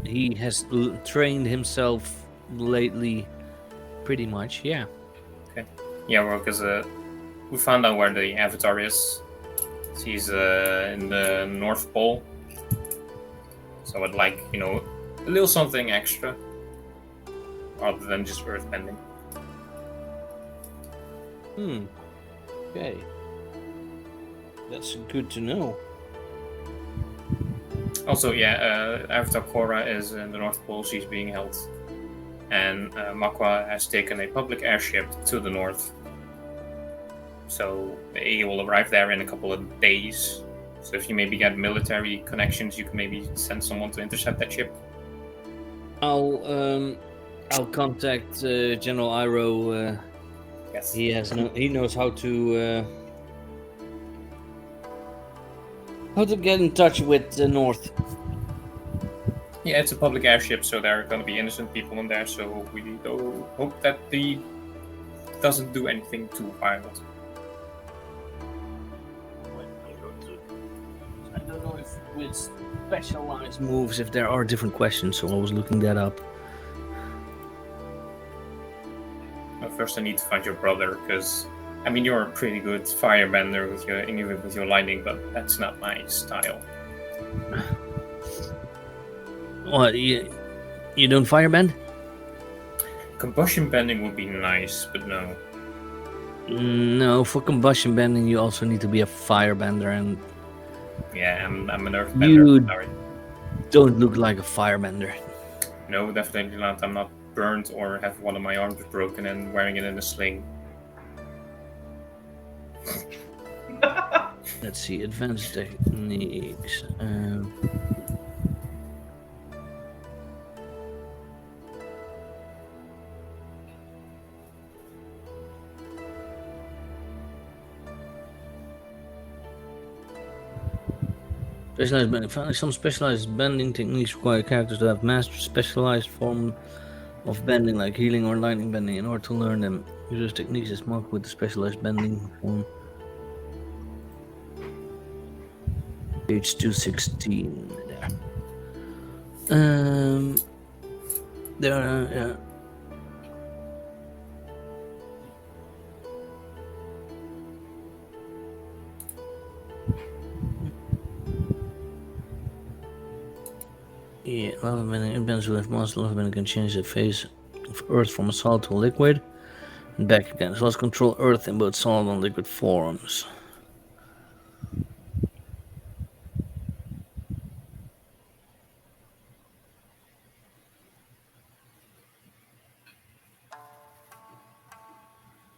He has trained himself lately, pretty much, yeah. Okay. Yeah, well, because we found out where the Avatar is. He's in the North Pole. So I'd like, a little something extra. Rather than just earthbending. Okay. That's good to know. Also, yeah, Avatar Korra is in the North Pole. She's being held. and Manoa has taken a public airship to the north. So he will arrive there in a couple of days. So if you maybe get military connections, you can maybe send someone to intercept that ship. I'll contact General Iroh. Yes. He knows how to get in touch with the North. Yeah, it's a public airship, so there are going to be innocent people in there. So we do hope that the doesn't do anything too violent. I don't know if with specialized moves, if there are different questions, so I was looking that up. Well, first, I need to find your brother, because I mean you're a pretty good firebender with your lightning, but that's not my style. What, you don't firebend? Combustion bending would be nice, but no. No, for combustion bending, you also need to be a firebender, and Yeah, I'm an earthbender. You- Sorry. don't look like a firebender. No, definitely not. I'm not burned or have one of my arms broken and wearing it in a sling. Let's see, advanced techniques. Specialized bending. Finally, some specialized bending techniques require characters to have mastered specialized form of bending, like healing or lightning bending. In order to learn them, users' techniques is marked with the specialized bending form. Page 216. There. There are, yeah. Yeah, lava bending implants with monster lava bending can change the phase of Earth from a solid to a liquid and back again, as well as control Earth in both solid and liquid forms.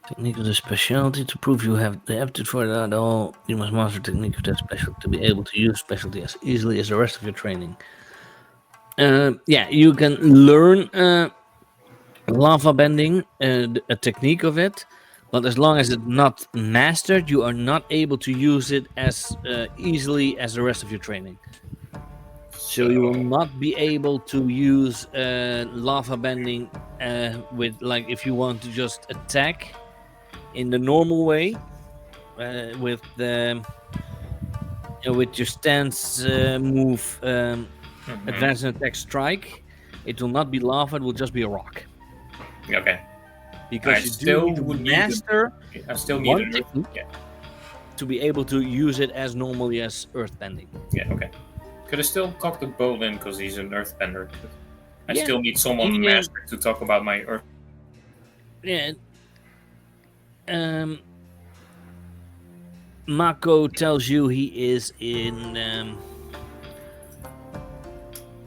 Technique of the specialty. To prove you have the aptitude for it at all, you must master technique of that specialty to be able to use specialty as easily as the rest of your training. Yeah, you can learn lava bending, a technique of it, but as long as it's not mastered, you are not able to use it as easily as the rest of your training. So you will not be able to use lava bending with, like, if you want to just attack in the normal way with your stance move, advance and attack strike. It will not be lava; it will just be a rock. Okay. Because I you still do need to would need master I still need one an earth. technique Yeah. to be able to use it as normally as earth bending. Yeah. Okay. Could I still talk to Bolin because he's an earthbender? I Yeah. still need someone master to talk about my earth. Yeah. Mako tells you he is in.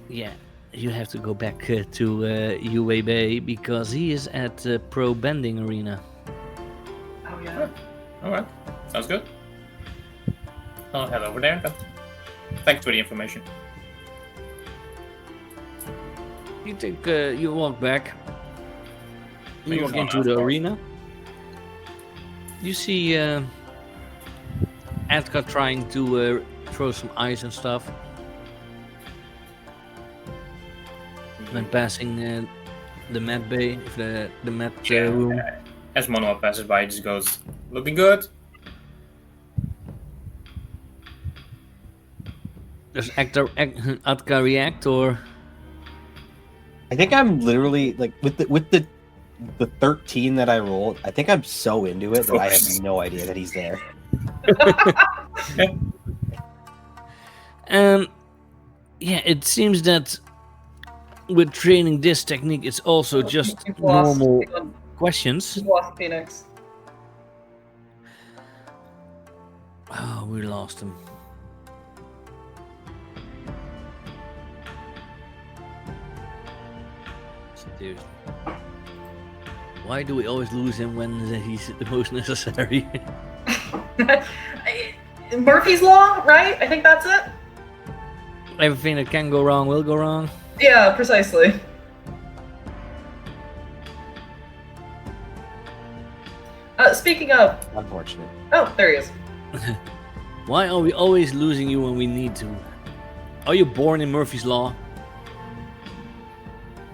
Yeah, you have to go back to UA Bay because he is at the Pro Bending Arena. Oh yeah. All right. Sounds good. I'll head over there then. Thanks for the information. You walk back. You Maybe walk it's not into the outdoors. arena. You see Atka trying to throw some ice and stuff, and passing the mat bay, the mat room. As Manoa passes by, he just goes, "Looking good." Does Atka react, or I think I'm literally like with the 13 that I rolled. I think I'm so into it that I have no idea that he's there. yeah, it seems that with training this technique, it's also just You've lost- normal you've questions. lost Phoenix. Oh, we lost him. Seriously. Why do we always lose him when he's the most necessary? Murphy's Law, right? I think that's it. Everything that can go wrong will go wrong. Yeah, precisely. Speaking of... Unfortunate. Oh, there he is. Why are we always losing you when we need to? Are you born in Murphy's Law?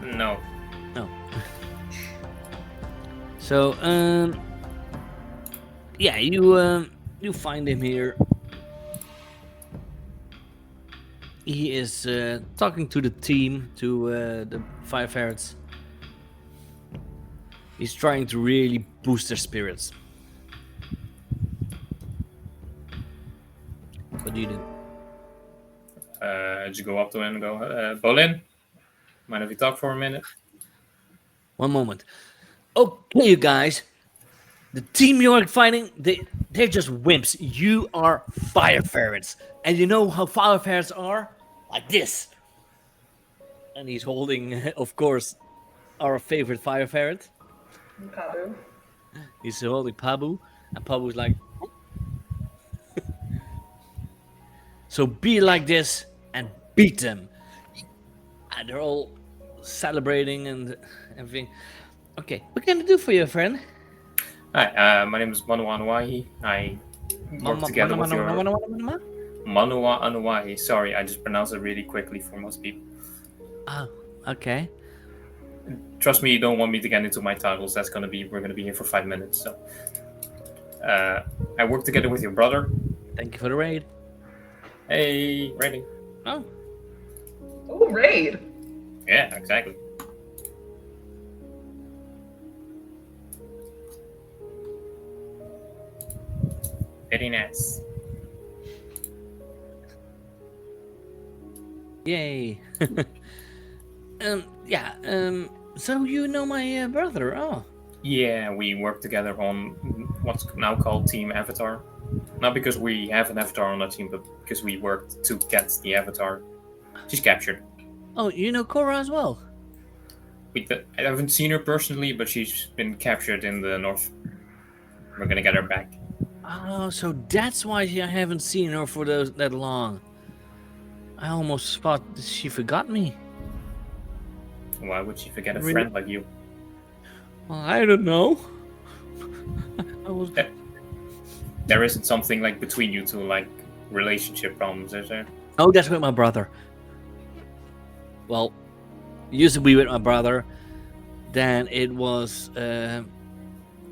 No. No. So, yeah, you find him here. He is talking to the team, to the Fire Ferrets. He's trying to really boost their spirits. What do you do? Just go up to him and go, Bolin, mind if we talk for a minute? One moment. Okay, you guys. The team you're fighting, they're just wimps. You are Fire Ferrets. And you know how Fire Ferrets are? Like this. And he's holding, of course, our favorite Fire Ferret. Pabu. He's holding Pabu. And Pabu's like... So be like this and beat them. And they're all celebrating and everything. Okay, what can I do for you, friend? Hi, my name is Manoa Anuai. I work together with your... Manoa Anuai. Sorry, I just pronounced it really quickly for most people. Oh, okay. Trust me, you don't want me to get into my titles. We're gonna be here for 5 minutes. So, I work together with your brother. Thank you for the raid. Hey, raiding. Oh, Oh, raid. Yeah, exactly. Very nice. yay. Yeah, so you know my brother, oh. Yeah, we work together on what's now called Team Avatar. Not because we have an avatar on our team, but because we worked to get the avatar. She's captured. Oh, you know Korra as well? I haven't seen her personally, but she's been captured in the north. We're gonna get her back. Oh, so that's why I haven't seen her for that long. I almost thought she forgot me. Why would she forget a Really? friend like you? Well, I don't know. I was... There isn't something like between you two, like relationship problems, is there? Oh, that's with my brother. Well, it used to be with my brother. Then it was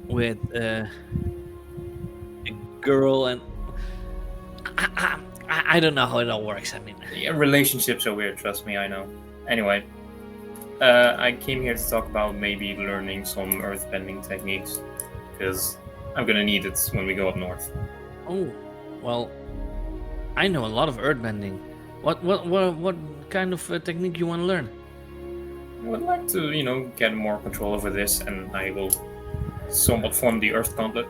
with a girl, and I don't know how it all works. I mean, Yeah, relationships are weird, trust me, I know. Anyway, I came here to talk about maybe learning some earthbending techniques, because I'm gonna need it when we go up north. oh, well, I know a lot of earthbending. What kind of technique you want to learn? I would like to, get more control over this, and I will somewhat form the Earth Gauntlet.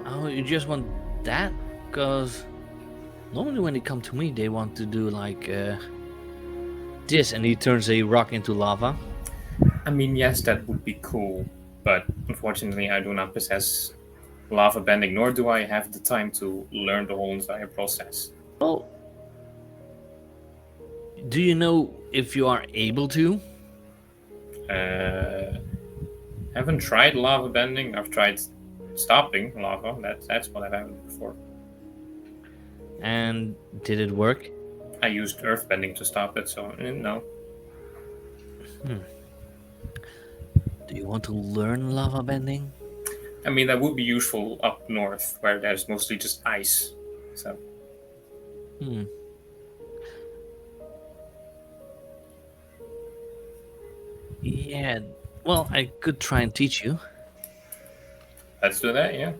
Oh, you just want that? Because normally when they come to me, they want to do like this, and he turns a rock into lava. I mean, yes, that would be cool, but unfortunately, I do not possess lava bending, nor do I have the time to learn the whole entire process. Well, do you know if you are able to? Haven't tried lava bending. I've tried stopping lava. That's what I've had before. And did it work? I used earth bending to stop it, so no. Do you want to learn lava bending? I mean, that would be useful up north, where there's mostly just ice. So Yeah, well, I could try and teach you. let's do that, yeah.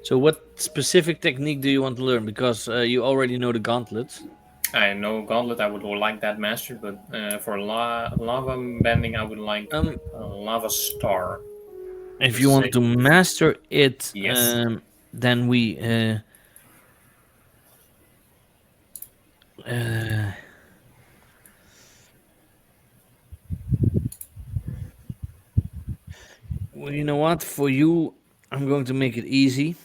So what specific technique do you want to learn? Because you already know the gauntlets. I know Gauntlet, I would like that mastered, but for lava bending, I would like a lava star. If you want to master it, Yes. then we Well, you know what? For you, I'm going to make it easy.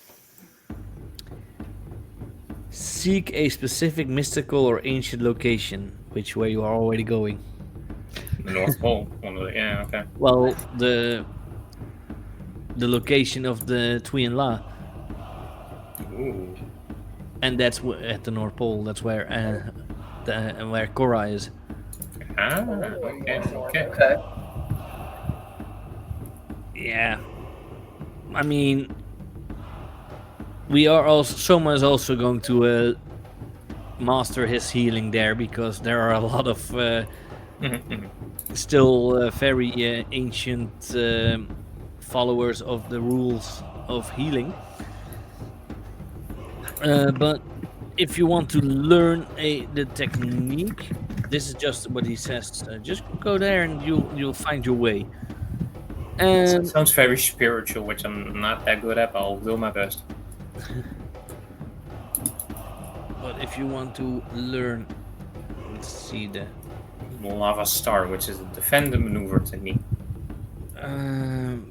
Seek a specific mystical or ancient location, which way you are already going. The North Pole. Yeah, okay. Well, the location of the Tuyen La, Ooh. and that's at the North Pole. That's where where Korra is. Ah, Oh, okay, north, okay. okay. Yeah, I mean, we are also Soma is also going to master his healing there because there are a lot of still very ancient followers of the rules of healing. But if you want to learn the technique, this is just what he says. Just go there and you'll find your way. And Sounds very spiritual, which I'm not that good at, but I'll do my best. but if you want to learn, let's see the Lava Star, which is a defend and maneuver technique.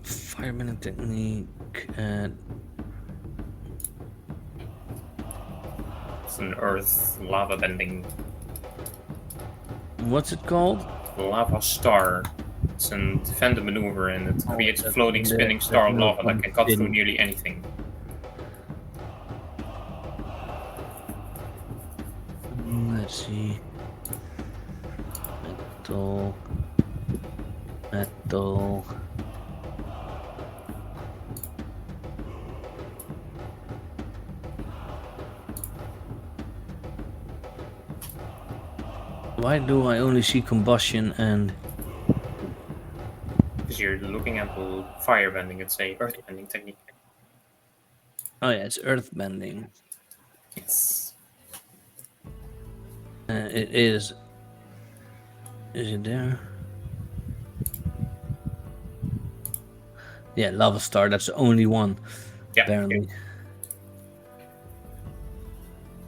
fireman technique. It's an earth lava bending. What's it called? Lava Star. It's a defend and maneuver, and it creates a that's floating, the- spinning that's star of the lava that can cut through spin. nearly anything. Let's see. Metal. Why do I only see combustion and Because you're looking at the fire bending, it's a earth bending technique. oh yeah, it's earth bending. It's It is. Is it there? Yeah, lava star. That's the only one. yeah. Apparently.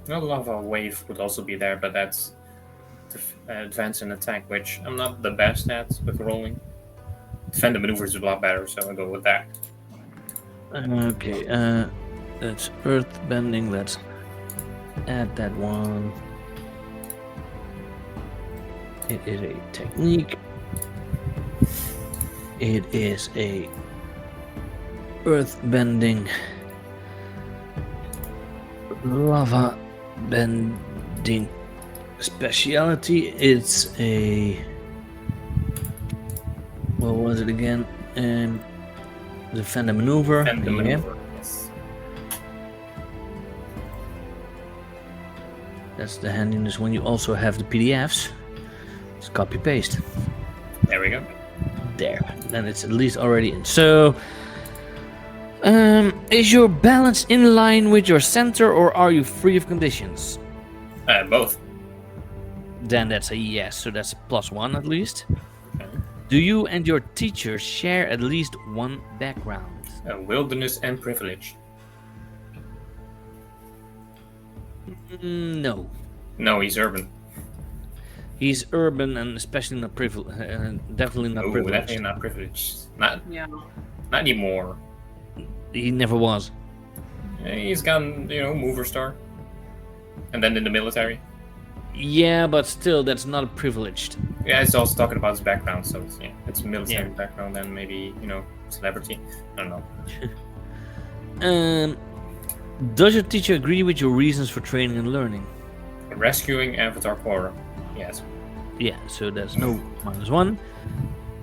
No, lava wave would also be there, but that's advance and attack, which I'm not the best at with rolling. Defend and maneuver is a lot better, so I'll go with that. Okay. That's earth bending. Let's add that one. It is a technique. It is a earth bending, lava bending speciality. It's a what was it again? Defend and maneuver. Defend the Yeah. maneuver, yes. That's the handiness when you also have the PDFs. Just copy paste. There we go. There. Then it's at least already in. So is your balance in line with your center or are you free of conditions? Both. Then that's a yes, so that's a +1 at least. Okay. Do you and your teacher share at least one background? Wilderness and privilege. No. No, he's urban. He's urban and especially not privileged. Definitely not Oh, privileged. definitely not privileged. Not Yeah. anymore. He never was. He's gotten, mover star. And then in the military. Yeah, but still, that's not privileged. Yeah, it's also talking about his background, so it's military Yeah. background and maybe, celebrity. I don't know. Does your teacher agree with your reasons for training and learning? Rescuing Avatar Korra. Yes. Yeah, so there's no -1.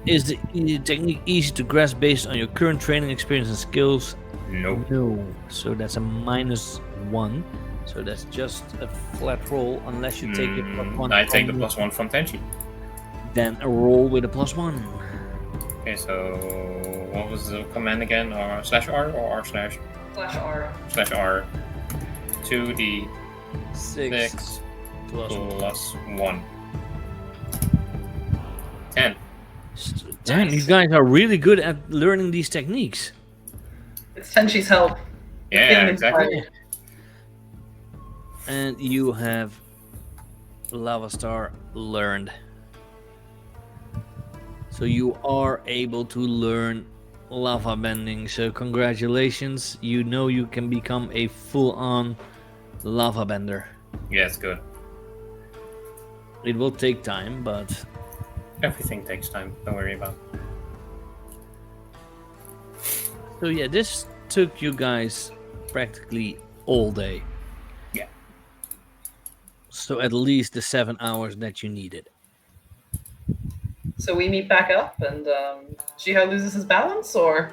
Is the technique easy to grasp based on your current training experience and skills? No. No. So that's a -1. So that's just a flat roll unless you take it +1. I take the +1 from Tenchi. Then a roll with a +1. Okay, so what was the command again? /R or R/? /R. 2d6 6 plus 1. 10. Damn, you guys are really good at learning these techniques. It's Tenchi's help. Yeah, Feeling exactly. inspired. And you have Lava Star learned. So you are able to learn lava bending, so congratulations. You know you can become a full-on lava bender. Yeah, it's good. It will take time, but Everything takes time. Don't worry about it. so yeah, this took you guys practically all day. Yeah. So at least the 7 hours that you needed. So we meet back up, and Jiahao loses his balance, or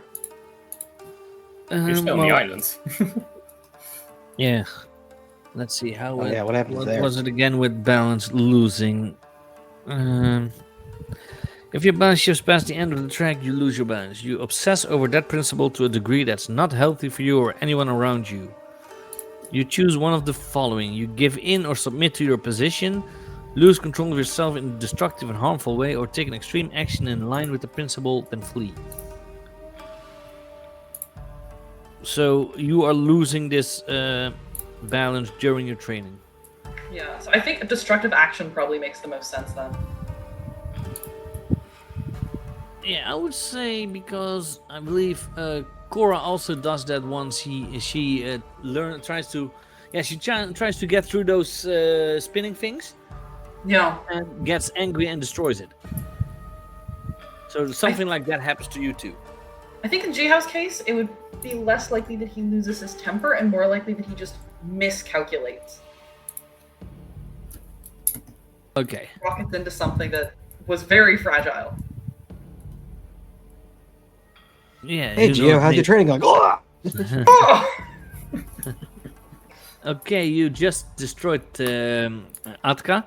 You're still on the island. Yeah. Let's see how. Oh, yeah, what happens there? Was it again with balance losing? If your balance shifts past the end of the track, you lose your balance. You obsess over that principle to a degree that's not healthy for you or anyone around you. You choose one of the following: you give in or submit to your position, lose control of yourself in a destructive and harmful way, or take an extreme action in line with the principle, then flee. So you are losing this balance during your training. yeah. So I think a destructive action probably makes the most sense then. Yeah, I would say because I believe Cora also does that once she tries to get through those spinning things Yeah. and gets angry and destroys it. So something like that happens to you too. I think in Jihao's case, it would be less likely that he loses his temper and more likely that he just miscalculates. Okay. Rockets into something that was very fragile. Yeah. Hey, you know, Gio, how's your training going? Oh! Oh! Okay, you just destroyed Atka.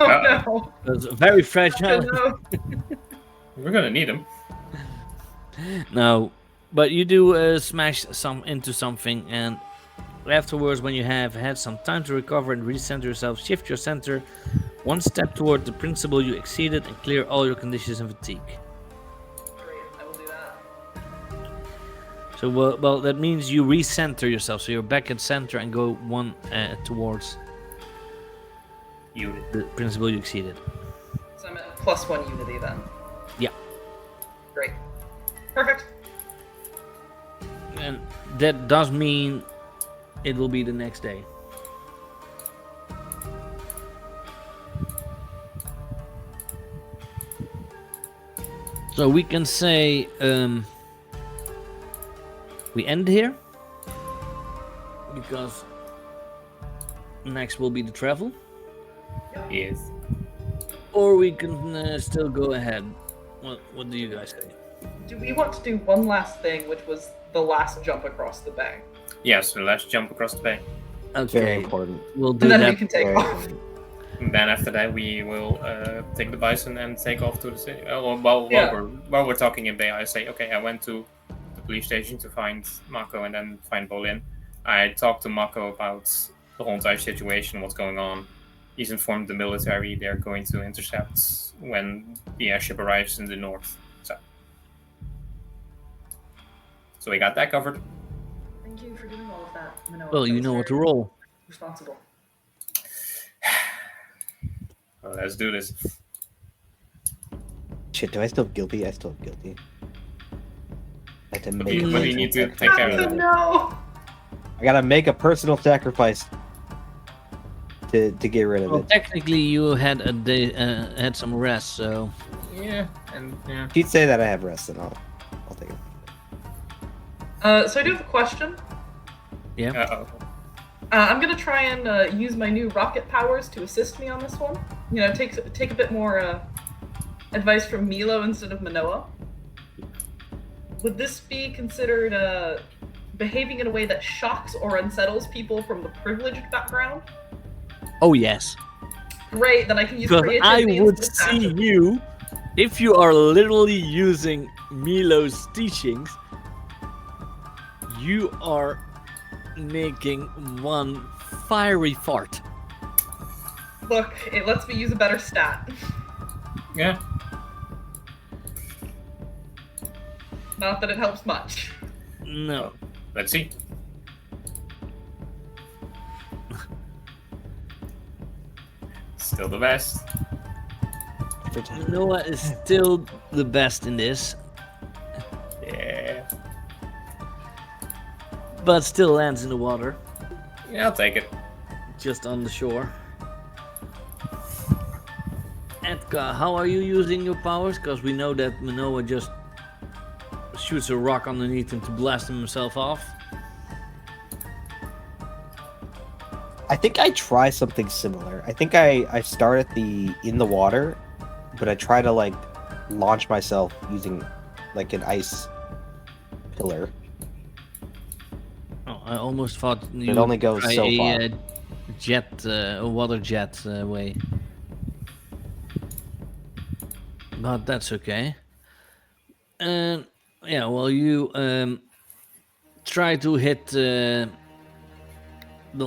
Oh no! It was very Oh, fragile. no. We're gonna need him. No, but you do smash into something, and afterwards, when you have had some time to recover and recenter yourself, shift your center one step toward the principle you exceeded and clear all your conditions and fatigue. Great, I will do that. So, well, that means you recenter yourself, so you're back at center and go one towards Unit. the principle you exceeded. So I'm at +1 unity then. Yeah. Great. Perfect. And that does mean it will be the next day. So we can say we end here because next will be the travel, Yes. or we can still go ahead. What do you guys say? Do we want to do one last thing, which was the last jump across the bay? Yeah, so let's jump across the bay. Very Okay, important. we'll do And then that. we can take Very off. important. And then after that, we will take the bison and take off to the city. While we're talking in bay, I say, okay, I went to the police station to find Mako and then find Bolin. I talked to Mako about the whole entire situation, what's going on. He's informed the military they're going to intercept when the airship arrives in the north. So we got that covered. Thank you for doing all of that, Manoa. Well, That you was know what to very roll. Responsible. Well, let's do this. Shit, do I still have guilty? I still have guilty. I have to But make you, a but you personal need to sacrifice. take care of Oh that. no! I gotta make a personal sacrifice to get rid of Well, it. technically, you had a day, had some rest, so Yeah, and yeah. If you'd say that I have rest, then I'll take it. So I do have a question. yeah. Uh-oh. I'm gonna try and use my new rocket powers to assist me on this one. You know, take a bit more advice from Milo instead of Manoa. Would this be considered behaving in a way that shocks or unsettles people from the privileged background? Oh yes. Great, then I can use Because creativity. I would instead of see passion. you, if you are literally using Milo's teachings, you are making one fiery fart. Look, it lets me use a better stat. Yeah. Not that it helps much. No. Let's see. Still the best. Noah is still the best in this. but still lands in the water, Yeah, I'll take it. just on the shore. Atka, how are you using your powers? Because we know that Manoa just shoots a rock underneath him to blast himself off. I think I try something similar. I think I start at in the water, but I try to like launch myself using like an ice pillar. Oh, I almost thought you It only goes try so a far. a water jet way. But that's okay. And yeah, well, you try to hit the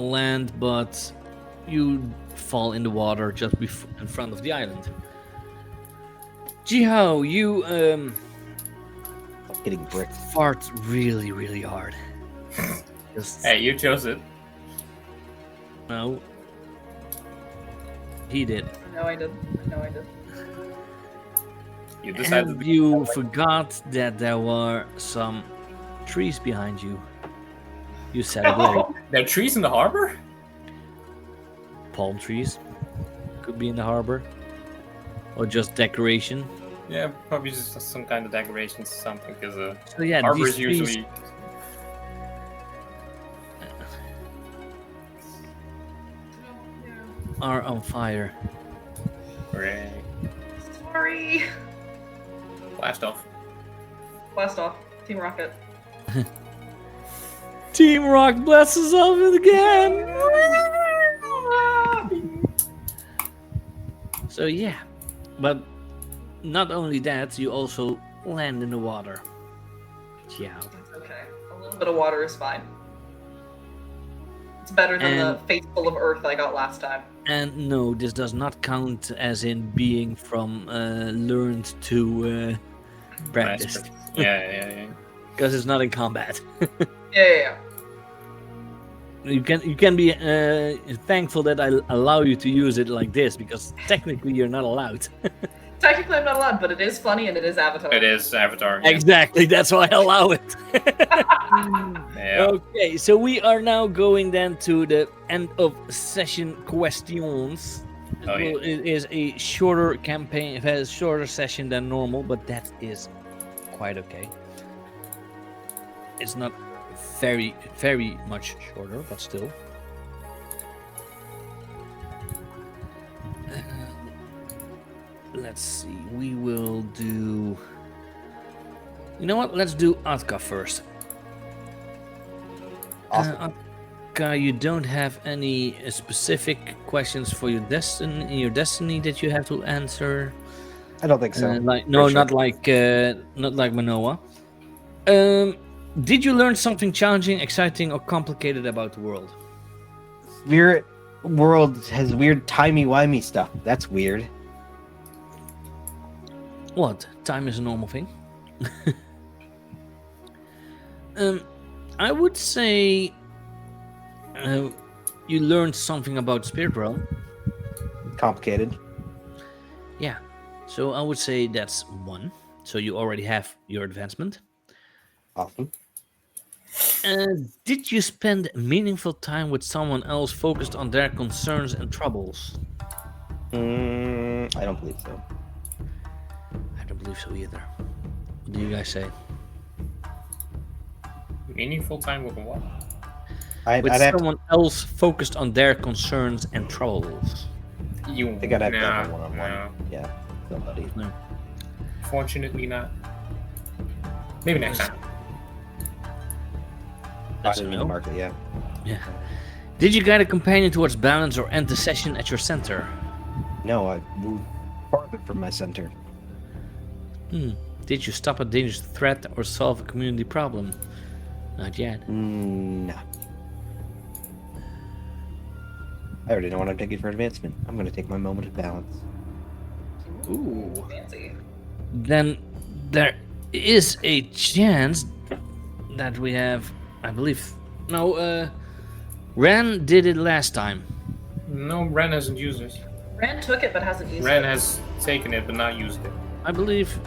land, but you fall in the water just in front of the island. Jiahao, you Getting bricked. fart really, really hard. Just, Hey, you chose it. no, he did. No, I did. No, I did. You decided And to you forgot that there were some trees behind you. You said it right. There are trees in the harbor? Palm trees could be in the harbor, or just decoration. Yeah, probably just some kind of decorations or something, because So yeah, harbors these trees usually... are on fire. Hooray. Sorry. Blast off. Blast off. Team Rocket. Team Rock blesses off it again. So yeah, but not only that, you also land in the water. Yeah. It's okay. A little bit of water is fine. It's better than the face full of earth I got last time. And no, this does not count as in being from learned to practiced, Yeah. because it's not in combat. Yeah. You can be thankful that I allow you to use it like this, because technically you're not allowed. Technically, I'm not allowed, but it is funny and it is Avatar. It is Avatar. Yeah. Exactly, that's why I allow it. Yeah. Okay, so we are now going then to the end of session questions. Oh, yeah. Well, it is a shorter campaign, it has a shorter session than normal, but that is quite okay. It's not very, very much shorter, but still. Let's see, we will do... You know what, let's do Atka first. Awesome. Atka, you don't have any specific questions for your destiny that you have to answer? I don't think so. No, For sure. not like Manoa. Did you learn something challenging, exciting, or complicated about the world? Spirit world has weird timey-wimey stuff. That's weird. What? Time is a normal thing. I would say you learned something about Spirit Realm. Complicated. Yeah. So I would say that's one. So you already have your advancement. Awesome. Did you spend meaningful time with someone else focused on their concerns and troubles? I don't believe so. I don't believe so either. What do you guys say? Meaningful time with what? With I'd have to, someone else focused on their concerns and troubles. You... I think I'd have to Nah, have a one-on-one. no. Yeah, somebody. No. Fortunately not. Maybe next time. That's I a didn't mean no. to mark it, yeah. Yeah. Did you guide a companion towards balance or end the session at your center? No, I moved farther from my center. Did you stop a dangerous threat or solve a community problem? Not yet. No. I already know what I'm taking for advancement. I'm going to take my moment of balance. Ooh. Fancy. Then there is a chance that we have, I believe. No, Ren did it last time. No, Ren hasn't used it. Ren took it but hasn't used Ren it. has taken it but not used it. I believe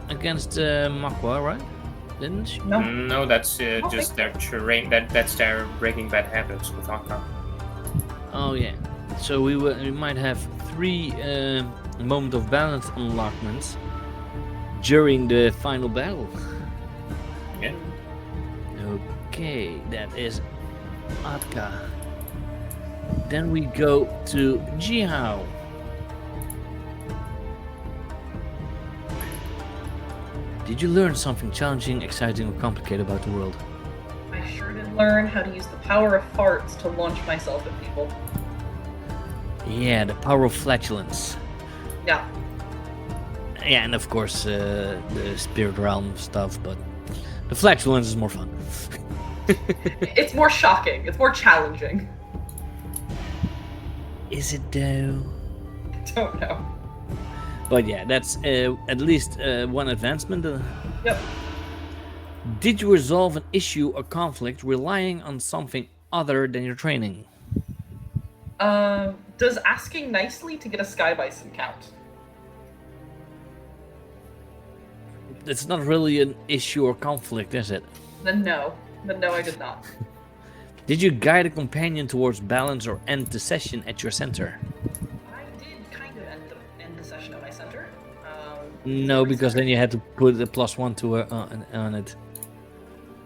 against Makwa, right? didn't she? No. No, that's don't just think their terrain. That's their Breaking Bad habits with Atka. Oh yeah. So we might have 3 moment of balance unlockments during the final battle. Yeah. Okay, that is Atka. Then we go to Jiahao. Did you learn something challenging, exciting, or complicated about the world? I sure did learn how to use the power of farts to launch myself at people. Yeah, the power of flatulence. Yeah. Yeah, and of course the spirit realm stuff, but the flatulence is more fun. It's more shocking. It's more challenging. Is it though? Don't know. But yeah, that's at least 1 advancement. Yep. Did you resolve an issue or conflict relying on something other than your training? Does asking nicely to get a sky bison count? It's not really an issue or conflict, is it? Then no. Then no, I did not. Did you guide a companion towards balance or end the session at your center? I did kind of end the session at my center. No, because then you had to put the +1 to on it.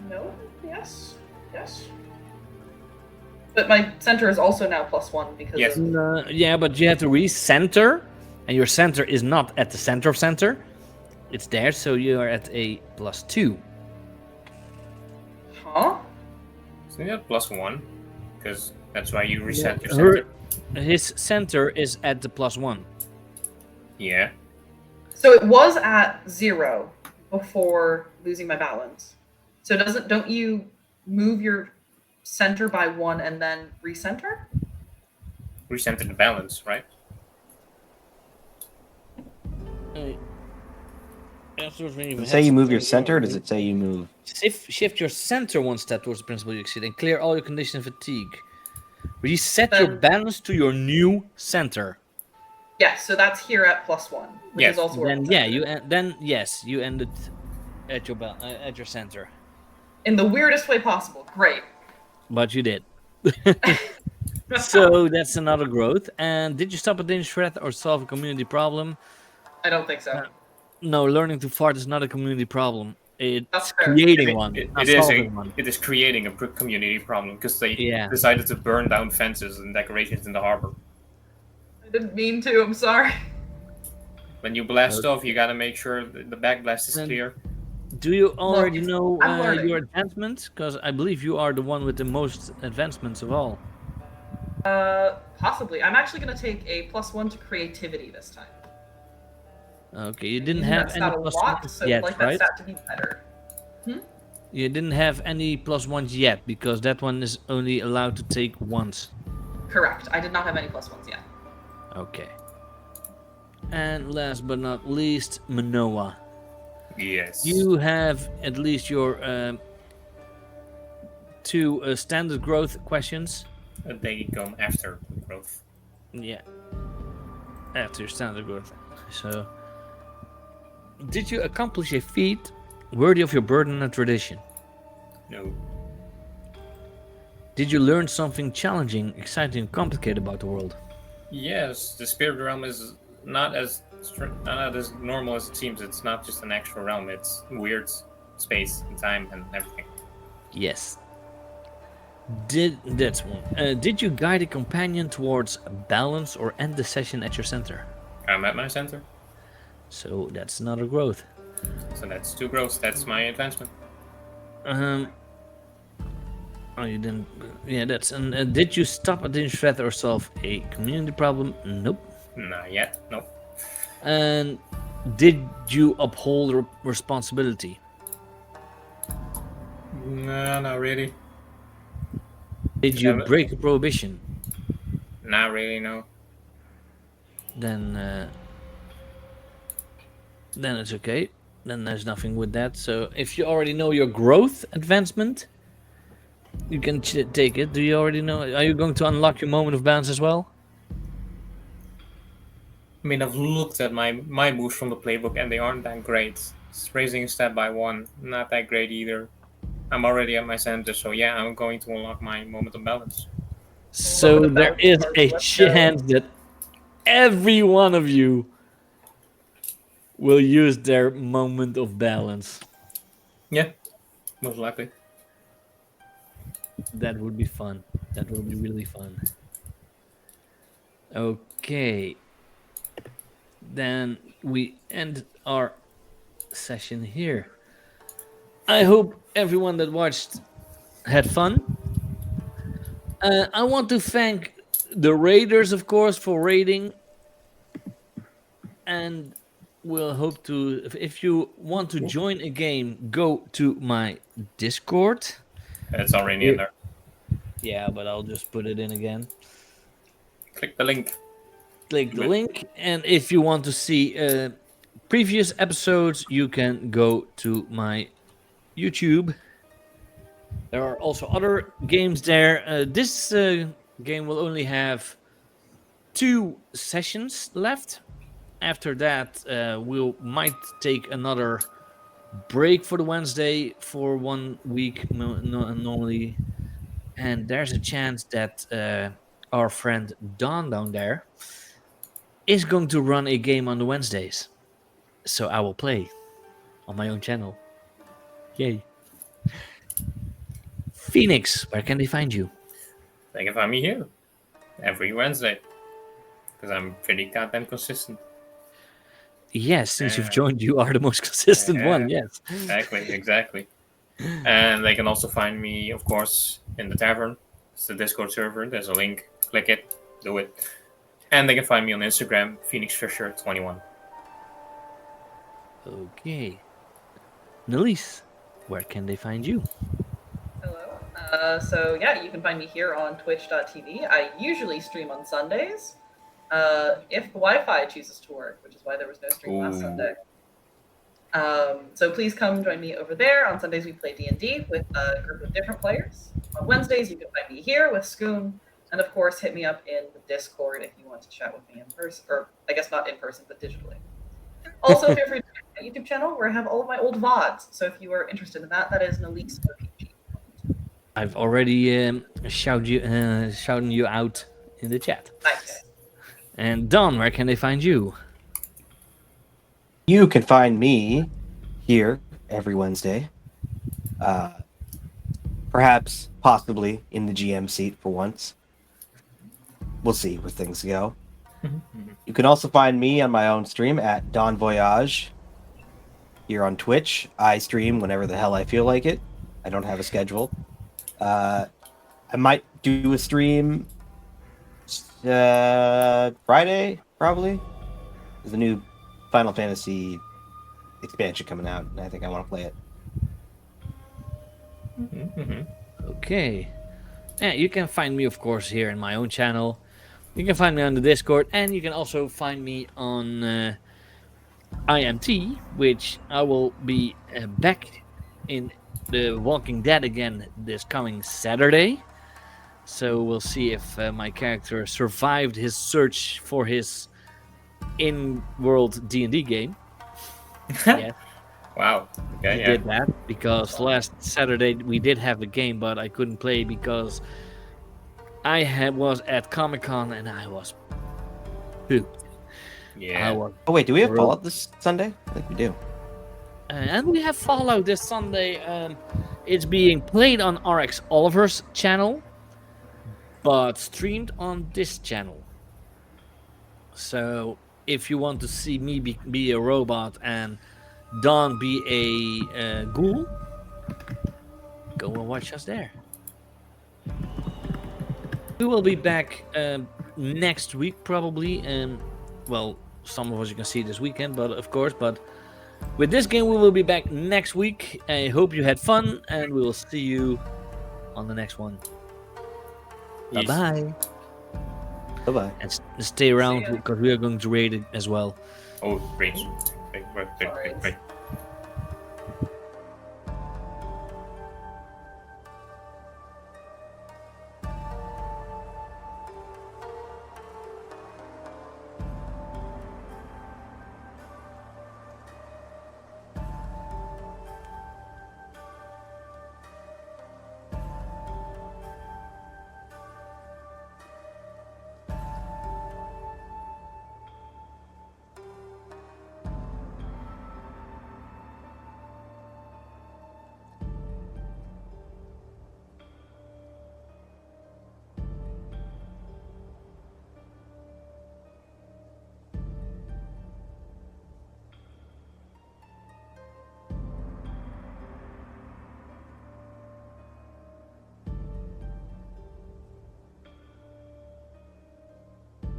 No. Yes. Yes. But my center is also now +1 because Yes. of... Yeah, but you have to recenter, and your center is not at the center of center. It's there, so you are at a +2. Huh? So you have +1, because that's why you reset your center. His center is at the +1. Yeah. So it was at 0 before losing my balance. So don't you move your center by 1 and then recenter? Recenter the balance, right? Does Does it say you move your center, or does it say you move? Shift your center 1 step towards the principal you exceed and clear all your conditions of fatigue. Reset your Then- balance to your new center. Yes, so that's here at +1, which Yes. is also where Then it's yeah, at. you ended at your center, In the weirdest way possible. Great. but you did. So that's another growth. And did you stop a dangerous threat or solve a community problem? I don't think so. No, learning to fart is not a community problem. It's That's fair. creating one. It not is solving one. it is creating a community problem because they Yeah. decided to burn down fences and decorations in the harbor. I didn't mean to, I'm sorry. When you blast off, you gotta make sure the back blast is And- clear. Do you already know I'm learning. your advancements? Because I believe you are the one with the most advancements of all. Possibly. I'm actually going to take a +1 to creativity this time. Okay, you didn't Using have that any stat a plus lot, ones so yet, like right? that stat to be better. You didn't have any +1s yet, because that one is only allowed to take once. Correct. I did not have any +1s yet. Okay. And last but not least, Manoa. Yes. You have at least your 2 standard growth questions. They come after growth. Yeah. After your standard growth. So, did you accomplish a feat worthy of your burden and tradition? No. Did you learn something challenging, exciting, and complicated about the world? Yes, the spirit realm is not as normal as it seems. It's not just an actual realm. It's weird space and time and everything. Yes. That's one. Did you guide a companion towards balance or end the session at your center? I'm at my center, So that's another growth. so that's 2 growths. That's my advancement. Oh, you didn't. Yeah, that's. And did you stop a dangerous threat or solve a community problem? Nope. Not yet. Nope. And did you uphold responsibility? No, not really. Did you Yeah, but- break a prohibition? Not really. No. Then it's okay. Then there's nothing with that. So if you already know your growth advancement, you can take it. Do you already know? Are you going to unlock your moment of balance as well? I mean, I've looked at my moves from the playbook, and they aren't that great. It's raising a stat by 1. Not that great either. I'm already at my center, so yeah, I'm going to unlock my moment of balance. So the there balance is card, a let's go. chance that every one of you will use their moment of balance. Yeah, most likely. That would be fun. That would be really fun. Okay. Then we end our session here. I hope everyone that watched had fun. I want to thank the raiders, of course, for raiding. And we'll hope to, if you want to join a game, go to my Discord. It's already in there. Yeah, but I'll just put it in again. Click the link. Click the link. And if you want to see previous episodes, you can go to my YouTube. There are also other games there. This game will only have 2 sessions left. After that, we might take another break for the Wednesday for 1 week normally. And there's a chance that our friend Don down there is going to run a game on the Wednesdays. So I will play on my own channel. Yay. Phoenix, where can they find you? They can find me here every Wednesday because I'm pretty goddamn consistent. Yes, since you've joined, you are the most consistent one. Yes. Exactly. And they can also find me, of course, in the tavern. It's the Discord server. There's a link. Click it. Do it. And they can find me on Instagram, PhoenixFisher21. Okay. Nelise, where can they find you? Hello. So yeah, you can find me here on twitch.tv. I usually stream on Sundays. If the Wi-Fi chooses to work, which is why there was no stream last Sunday. So please come join me over there. On Sundays we play D&D with a group of different players. On Wednesdays you can find me here with Scoon. And of course, hit me up in the Discord if you want to chat with me in person, or I guess not in person, but digitally. Also, feel free to check my YouTube channel where I have all of my old VODs. So if you are interested in that, that is Nelise RPG. I've already shouting you out in the chat. Nice. And Don, where can they find you? You can find me here every Wednesday. Perhaps, possibly in the GM seat for once. We'll see where things go. You can also find me on my own stream at Don Voyage here on Twitch. I stream whenever the hell I feel like it. I don't have a schedule. I might do a stream Friday, probably. There's a new Final Fantasy expansion coming out, and I think I want to play it. Okay. Yeah, you can find me, of course, here in my own channel. You can find me on the Discord, and you can also find me on IMT, which I will be back in The Walking Dead again this coming Saturday. So we'll see if my character survived his search for his in-world D&D game. Yeah. Wow. Okay, I did that because last Saturday we did have a game, but I couldn't play because I was at Comic-Con and I was pooped. Yeah. Oh wait, do we have Fallout this Sunday? I think we do. And we have Fallout this Sunday. It's being played on RX Oliver's channel, but streamed on this channel. So if you want to see me be a robot and Don be a ghoul, go and watch us there. We will be back next week probably. Well, some of us you can see this weekend, but of course, with this game we will be back next week. I hope you had fun, and we will see you on the next one. Yes. Bye-bye. Bye-bye. And stay around because we are going to raid it as well. Oh, great.